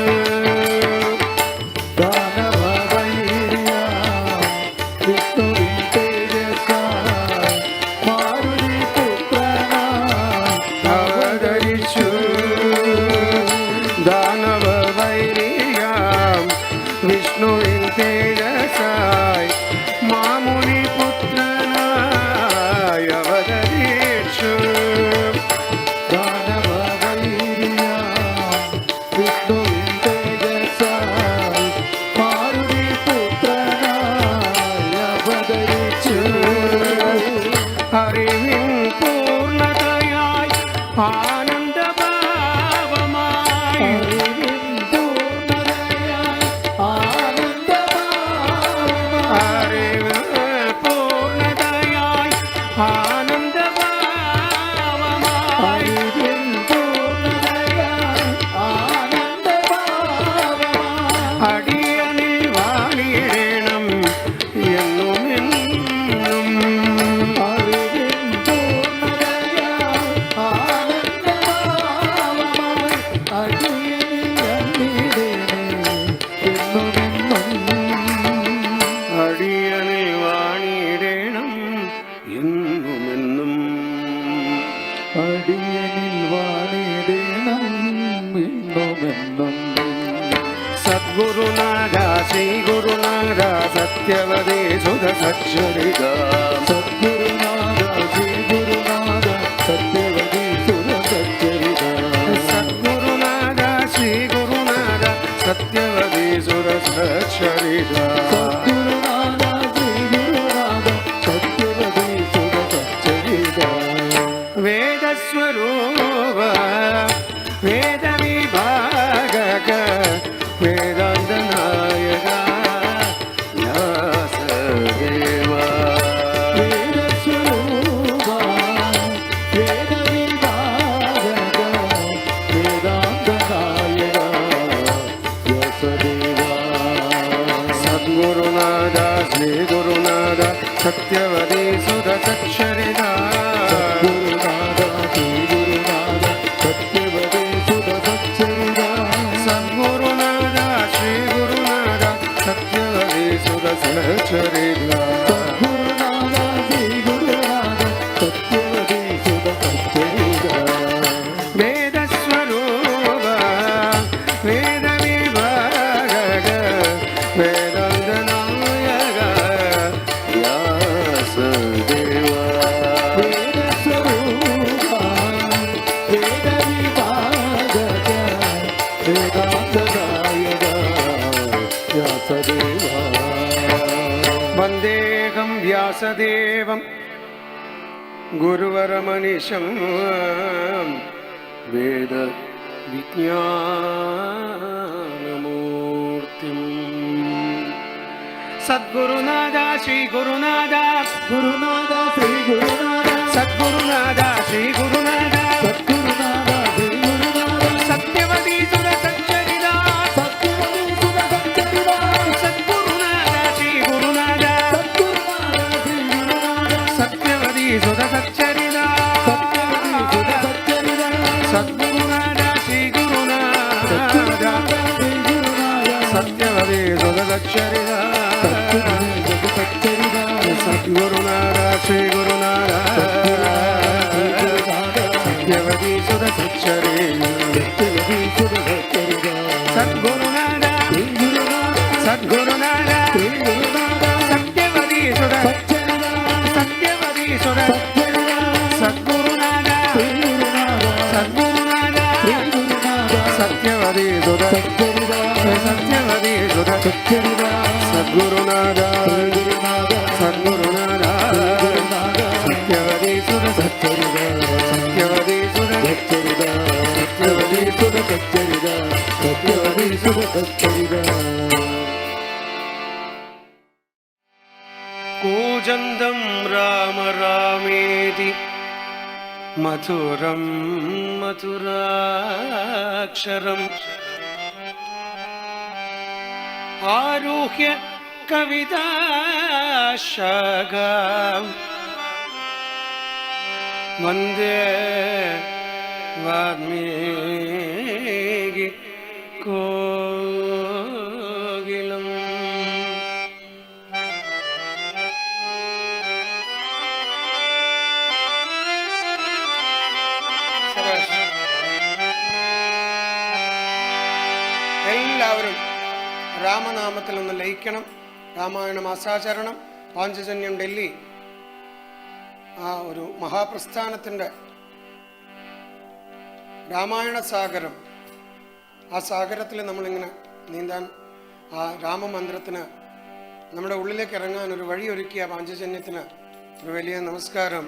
ദാനവ വൈരിയാം വിഷ്ണുവിൻ തേജസ്സായി മാരുതി പുത്രനായി അവതരിച്ചു. ദാനവ വൈരിയാം വിഷ്ണുവിൻ തേജസ്സായി മാമുനി പുത്രനായി അവതരിച്ചു. ദാനവ വൈരിയാം വിഷ്ണുവിൻ തേജസ്സായി മാരുതി പുത്രനായി അവതരിച്ചു. അറിവിൻ പൂർണ്ണതയായി ആനന്ദഭാവമായി അറിവിൻ പൂർണ്ണതയായി സദ്ഗുരുനാഥ ശ്രീ ഗുരുനാഥ സത്യവതി സുധ സച്ചരിത സദ്ഗുരുനാഥ ശ്രീ ഗുരുനാഥ സത്യവതി സുര സച്ചരിത സദ്ഗുരുനാഥ ശ്രീ ഗുരുനാഥ സത്യവതി സുര സച്ചരിത സദ്ഗുരുനാഥ ശ്രീ ഗുരുനാഥ സത്യവതി സുര സച്ചരിത വേദസ്വരൂപ വേദ വിഭാഗക വേദാന്ത നായക വ്യാസദേവ വേദസ്വരൂപ വേദ വിഭാഗക വേദാന്ത നായക വ്യാസദേവ സദ്ഗുരുനാഥ ശ്രീ ഗുരുനാഥ സത്യവതി സുര സച്ചരിത ഗുരുനാഥ ശ്രീ ഗുരുനാഥ സത്യവതി സുര സച്ചരിത സദ്ഗുരുനാഥ ശ്രീ ഗുരുനാഥ സത്യവതി സുര സച്ചരിത സദ്ഗുരുനാഥ ശ്രീ ഗുരുനാഥ സത്യവതി സുര സച്ചരിത വേദസ്വരൂപ വേദ വിഭാഗക വേദാന്ത നായക വ്യാസദേവ വേദസ്വരൂപ വേദ വിഭാഗക വേദാന്തനായക വ്യാസദേവ വന്ദേഹം വ്യാസദേവം ഗുരുവരമനിശം വേദ വിജ്ഞാനമൂർത്തിം സദ്ഗുരുനാഥ ശ്രീ ഗുരുനാഥ ഗുരുനാഥ ശ്രീ ഗുരുനാഥ സദ്ഗുരുനാഥ ശ്രീ ഗുരുനാഥ സദ്ഗുരുനാഥ ശ്രീ ഗുരുനാഥ സത്യവതി സുര സച്ചരിത സത്യവതി സുര സച്ചരിത സദ്ഗുരുനാഥ ശ്രീ ഗുരുനാഥ സദ്ഗുരുനാഥ ശ്രീ ഗുരുനാഥ സത്യവതി സുര സച്ചരിത സത്യവതി സുര സച്ചരിത സദ്ഗുരുനാഥ ശ്രീ ഗുരുനാഥ സത്യവതി സുര സച്ചരിത സദ്ഗുരുനാഥ ശ്രീ ഗുരുനാഥ സത്യവതി സുര സച്ചരിത സദ്ഗുരുനാഥ സദ്ഗുരുനാഥ സത്യവതി സുര സത്യവതി സുര സദ്ഗുരുനാഥ സദ്ഗുരുനാഥ സത്യവതി സുര സത്യവതി സുര സദ്ഗുരുനാഥ സദ്ഗുരുനാഥ സത്യവതി സുര സത്യവതി സുര സത്യവതി സുര സച്ചരിത സത്യവതി സുര സച്ചരിത കൂജന്തം രാമ രാമേതി മധുരം മധുരാക്ഷരം ആരുഹ്യ കവിതാശാഖാം വന്ദേ വാൽമീകി കോകിലം. എല്ലാവരും രാമനാമത്തിൽ ഒന്ന് ലയിക്കണം. രാമായണ മാസാചരണം പാഞ്ചജന്യം ഡൽഹി ആ ഒരു മഹാപ്രസ്ഥാനത്തിൻ്റെ രാമായണ സാഗരം, ആ സാഗരത്തിൽ നമ്മളിങ്ങനെ നീന്താൻ, ആ രാമമന്ത്രത്തിന് നമ്മുടെ ഉള്ളിലേക്ക് ഇറങ്ങാൻ ഒരു വഴിയൊരുക്കിയ പാഞ്ചജന്യത്തിന് ഒരു വലിയ നമസ്കാരം.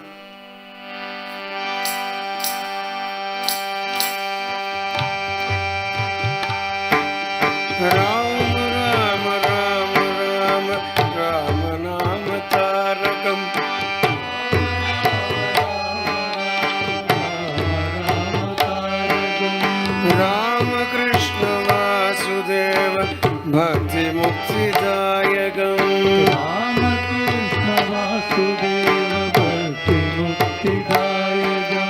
രാമ രാമ രാമ രാമ രാമനാമ താരകം രാമകൃഷ്ണ വാസുദേവ ഭക്തി മുക്തിദായകം രാമകൃഷ്ണ വാസുദേവ ഭക്തി മുക്തിദായകം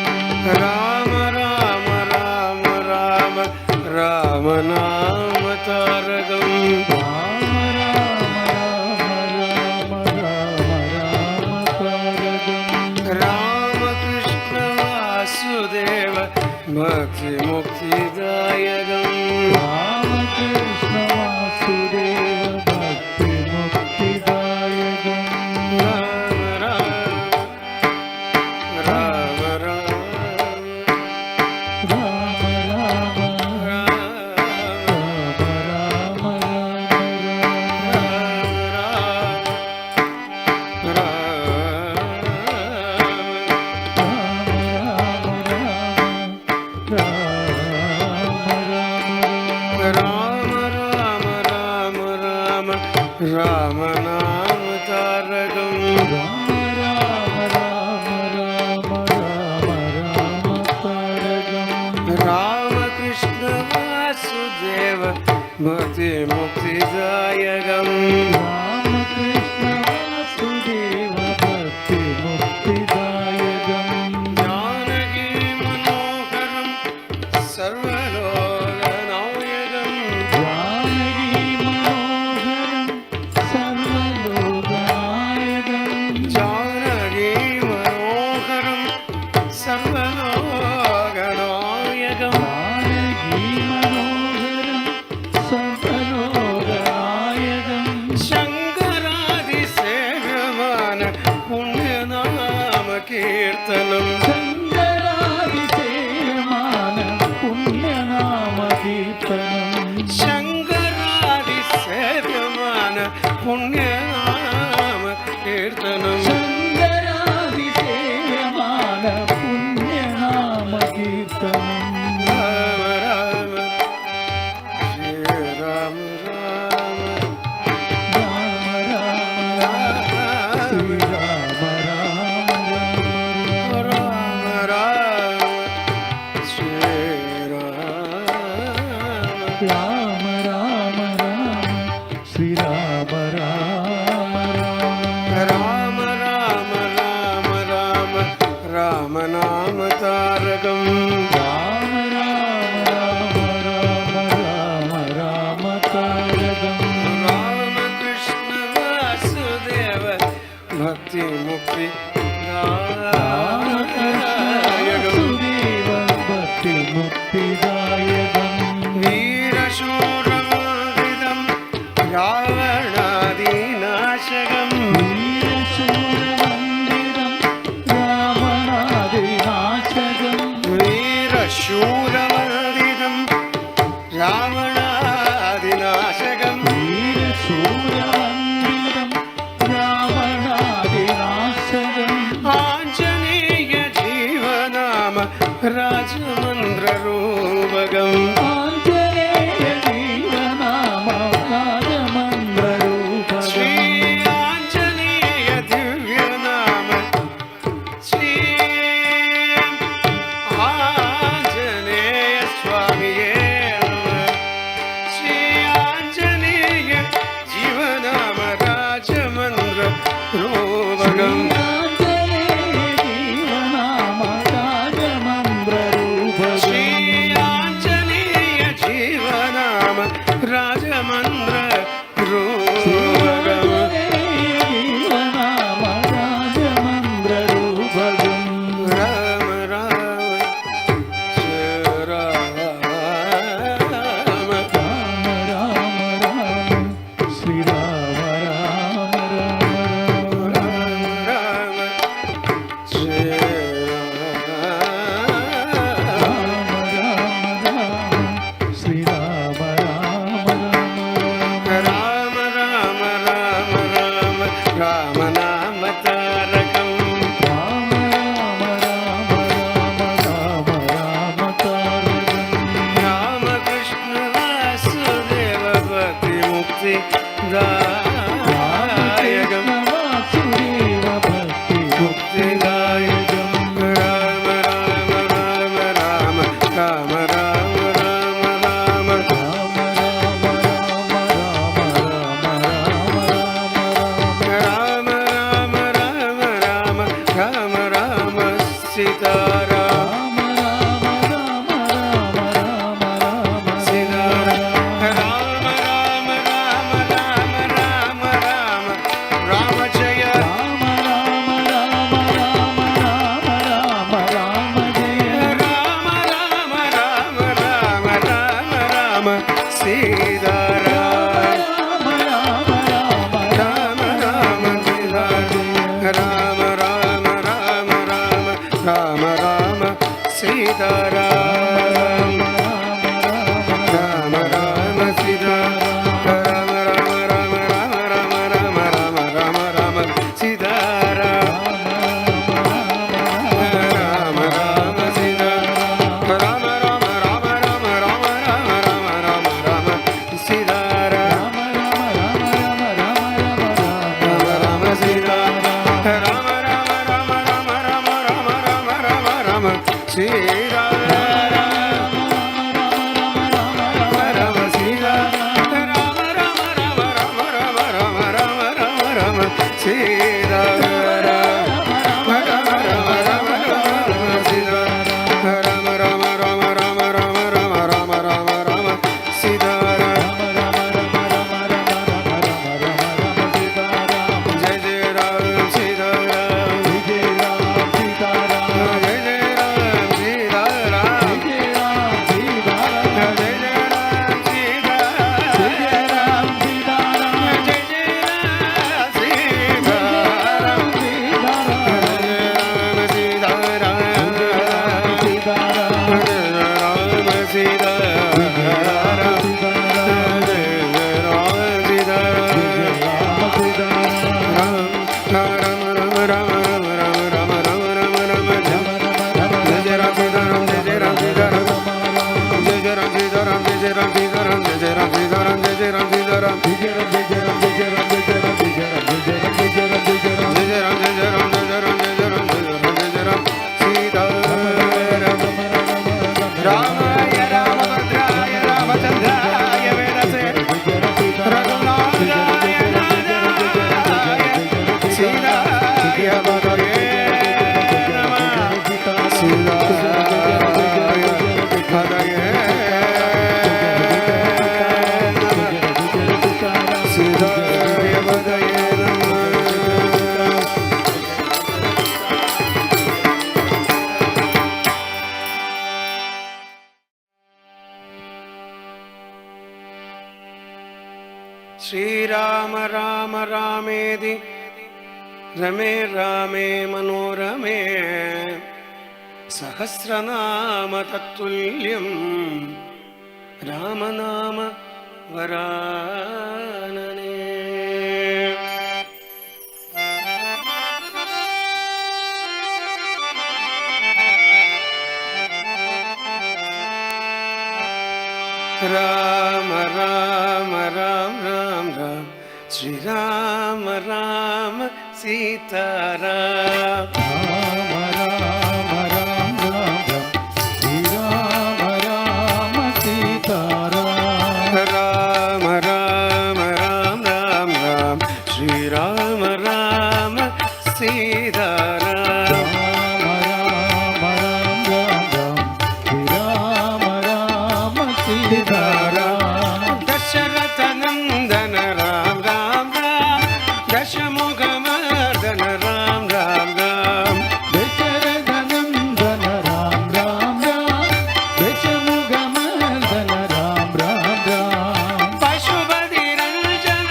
രാമ രാമ രാമ രാമ രാമനാമ താരകം രാമ രാമ രാമ താരകം രാമകൃഷ്ണ വാസുദേവ ഭക്തി മുക്തിദായകം രാമകൃഷ്ണ वासुदेव भक्ति मुक्तिदायकम् राम राम राम राम नाम तारकम् राम कृष्ण वासुदेव भक्ति मुक्तिदायकम् राम कृष्ण वासुदेव भक्ति मुक्तिदायकम् जानकी मनोहरं सर्वलोकनायकम् जानकी मनोहरं सर्वलोकनायकम् जानकी मनोहरं सर्वलोकनायकम् जानकी मनोहरं सर्वलोकनायकम् शङ्करादिसेव्यमान पुण्यनाम कीर्तनम् शङ्करादिसेव्यमान पुण्यनाम कीर्तनम् शङ्करादिसेव्यमान पुण्यनाम कीर्तनम् शङ्करादिसेव्यमान पुण्यनाम कीर्तनम् राम राम श्री राम राम राम राम श्री राम राम राम राम श्री राम राम राम श्री राम राम राम राम राम राम नाम तारकम् राम राम राम राम राम तारकम् राम कृष्ण वासुदेव भक्ति मुक्ति दायकम् वासुदेव भक्ति मुक्तिदायकम् वीरशूरमर्दितं रावणादिनाशकम् वीरशूरवन्दितं रावणादिनाशकम् वीरशूरमर्दितं रावणादिनाशकम् वीरशूरवन्दितं रावणादिनाशकम् आञ्जनेय जीवनाम राजमन्द्ररूपकम् आञ्जनेय जीवनाम राजमन्द्ररूपकम् श्री आञ्जनेय दिव्यनाम श्री आञ्जनेय स्वामिये नमः श्री आञ्जनेय जीवनाम राजमन्द्ररूपकम् श्री आञ्जनेय जीवनाम राजमन्द्ररूपकम् राम राम श्री राम राम श्री राम राम राम राम राम नाम तारकम् राम कृष्ण वासुदेव भक्ति मुक्ति दायकम् मुक्तिदायकम् राम राम राम राम राम राम राम राम राम राम राम राम राम राम सीताराम सीताराम राम राम राम राम राम राम राम जय राम राम राम राम राम सीताराम ശ്രീരാമ രാമ രാമേതി രമേ രാമേ മനോരമേ സഹസ്രനാമ തത്തുല്യം രാമനാമ വരാനനേ. രാമ രാമ രാം രാം രാം ശ്രീരാമ രാമ സീതാരാം. രാമ രാമ രാം രാം രാം ശ്രീരാമ രാമ സീതാരാം. രാമ രാമ രാം രാം രാം ശ്രീരാമ രാമ സീതാരാം. രാമ രാമ രാം രാം രാം ശ്രീരാമ രാമ സീതാരാം. ദശരഥ നന്ദന രാം രാം രാം ദശമുഖമർദന രാം രാം രാം. ദശരഥ നന്ദന രാം രാം രാം ദശമുഖമർദന രാം രാം രാം. പശുപതി രഞ്ജന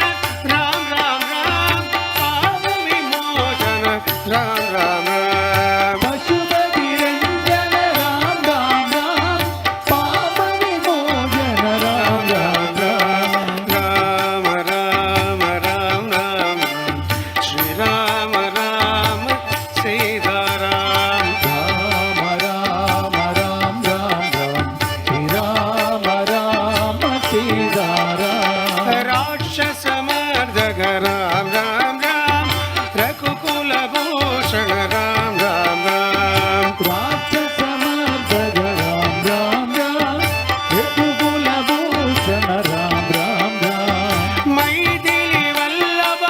രാം രാം രാം പാപവിമോചന രാം രാം രാം. പശുപതി രഞ്ജന രാം രാം രാം പാപവിമോചന രാം രാം രാം. രാമ രാമ രാം രാം ശ്രീരാമ രാമ സീതാരാം. രാമ രാമ രാം രാം രാം ശ്രീരാമ രാമ സീതാരാം. രാക്ഷസമർദ്ദക രാം രാം രാം രഘുകുലഭൂഷണ രാം രാം രാം. രാക്ഷസമർദ്ദക രാം രാം രാം രഘുകുലഭൂഷണ രാം രാം രാം. മൈഥിലി വല്ലഭ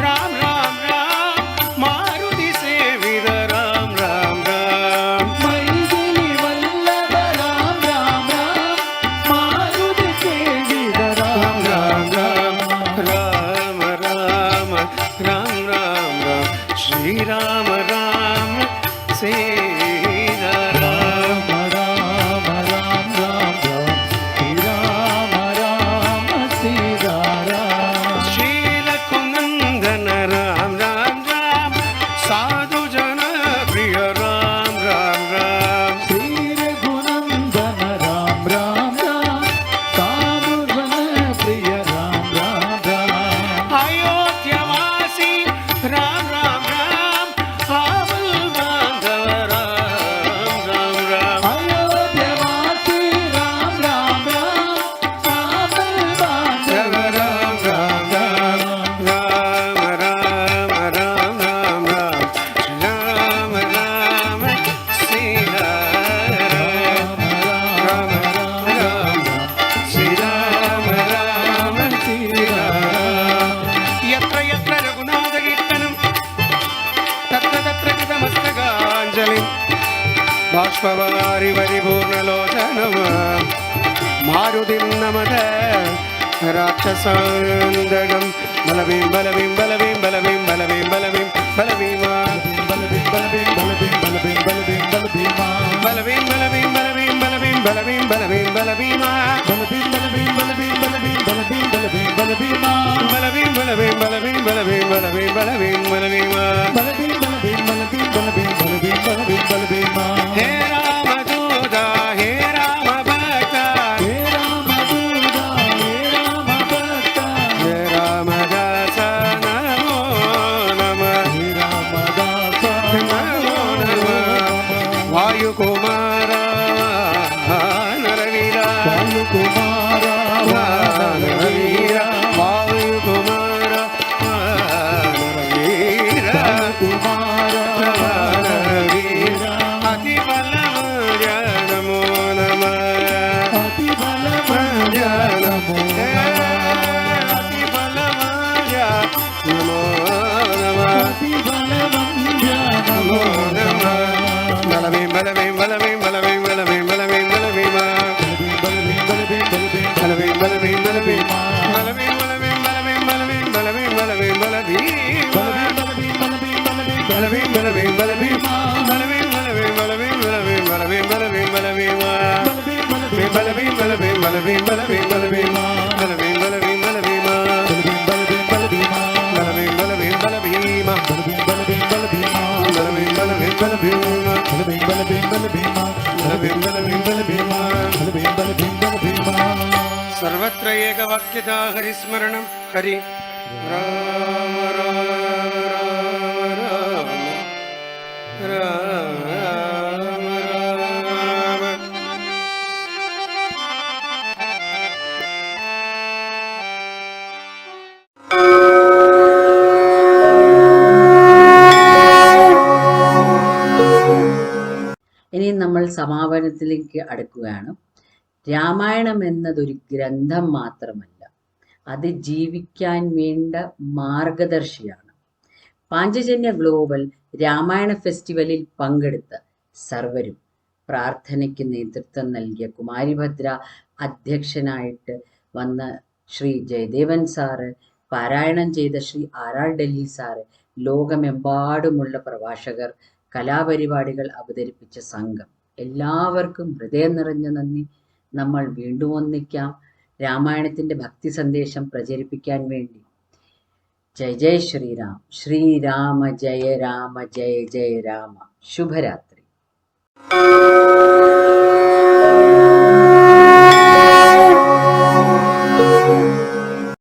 രാം രാം രാം മാരുതി സേവിത രാം രാം രാം. മൈഥിലി വല്ലഭ രാം രാം രാം മാരുതി സേവിത രാം രാം രാം. രാമ രാമ രാം രാം രാം ശ്രീരാമ രാമ സീതാരാം. രാമ രാമ രാം രാം രാം ശ്രീരാമ രാമ സീതാരാം. ശ്രീലകുനന്ദന രാം രാം രാം സാധുജന പ്രിയ രാം രാം രാം. ശ്രീരഘുനന്ദന രാം രാം രാം സാധുജന പ്രിയ രാം രാം രാം. അയോധ്യവാസി രാം രാം രാം ആവൽ ബാന്ധവ രാം രാം രാം. അയോധ്യവാസി രാം രാം രാം ആപൽ ബാന്ധവ രാം രാം രാം. രാമ രാമ രാം രാം രാം ശ്രീരാമ രാമ സീതാരാം. രാമ രാമ ശ്രീരാമ രാമ സീതാരാം. യത്ര യത്ര രഘുനാഥകീർത്തനം തത്ര തത്ര കൃതമസ്തകാഞ്ജലിം ബാഷ്പവാരി പരിപൂർണലോചനം മാരുതിം നമത രാക്ഷസാന്തകം ബലവീം ബലവീം ബലവീം ബലവീം ബലവീം ബലവീം ബലവീമാ ബലവീം ബലവീം ബലവീം ബലവീം ബലവീം ബലവീമാ. ബലവീം ബലവീം ബലവീം ബലവീം ബലവീം ബലവീം ബലവീമാ. ബലവീം ബലവീം ബലവീം ബലവീം ബലവീം ബലവീം ബലവീമാ. ബലവീം ബലവീം ബലവീം ബലവീം ബലവീം ബലവീം ബലവീമാ. ബലവീം ബലവീം ബലവീം ബലവീം ബലവീം ബലവീം ബലവീമാ. ഹേ രാമദൂത ഹേ രാമഭക്ത ഹേ രാമദൂത ഹേ രാമഭക്ത ഹേ രാമദാസ നമോ നമഃ. ഹേ രാമദാസ നമോ നമഃ. വായുകുമാര നരവീര വായുകുമാര നരവീര വായുകുമാര നരവീര കുമാര നരവീര അതിബലമായ നമോ നമഃ. അതിബലമായ നമോ അതിബലമായ നമോ നമഃ. അതിബലമായ നമോ നമഃ. ബലവീം ബലവീം ബലവീം ബലവീം ബലവീം ബലവീം ബലവീമാ. ബലവീം ബലവീം ബലവീം ബലവീം ബലവീം ബലവീം ബലവീം ബലവീം ബലവീം ബലവീം ബലവീം ബലവീം ബലവീമാ. ബലവീം ബലവീം ബലവീം ബലവീം ബലവീം ബലവീം ബലവീം ബലവീം ബലവീം ബലവീമാ. ബലവീം ബലവീം ബലവീം ബലവീം ബലവീം ബലവീം ബലവീം ബലവീം ബലവീമാ. സർവത്ര ഏകവാക്യതാ ഹരിസ്മരണം ഹരി രാമ രാമ രാമ രാമ രാമ ഇനി നമ്മൾ സമാപനത്തിലേക്ക് അടുക്കുകയാണ്. രാമായണം എന്നതൊരു ഗ്രന്ഥം മാത്രമല്ല, അത് ജീവിക്കാൻ വേണ്ട മാർഗദർശിയാണ്. പാഞ്ചജന്യ ഗ്ലോബൽ രാമായണ ഫെസ്റ്റിവലിൽ പങ്കെടുത്ത സർവരും, പ്രാർത്ഥനയ്ക്ക് നേതൃത്വം നൽകിയ കുമാരിഭദ്ര അധ്യക്ഷനായിട്ട് വന്ന ശ്രീ ജയദേവൻ സാറ്, പാരായണം ചെയ്ത ശ്രീ ആർ ഡൽഹി സാറ്, ലോകമെമ്പാടുമുള്ള പ്രഭാഷകർ, കലാപരിപാടികൾ അവതരിപ്പിച്ച സംഘം, എല്ലാവർക്കും ഹൃദയം നിറഞ്ഞ നന്ദി. നമ്മൾ വീണ്ടും ഒന്നിക്കാം രാമായണത്തിൻ്റെ ഭക്തി സന്ദേശം പ്രചരിപ്പിക്കാൻ വേണ്ടി. ജയ ജയ ശ്രീരാം. ശ്രീരാമ ജയ രാമ ജയ ജയ രാമ. ശുഭരാത്രി.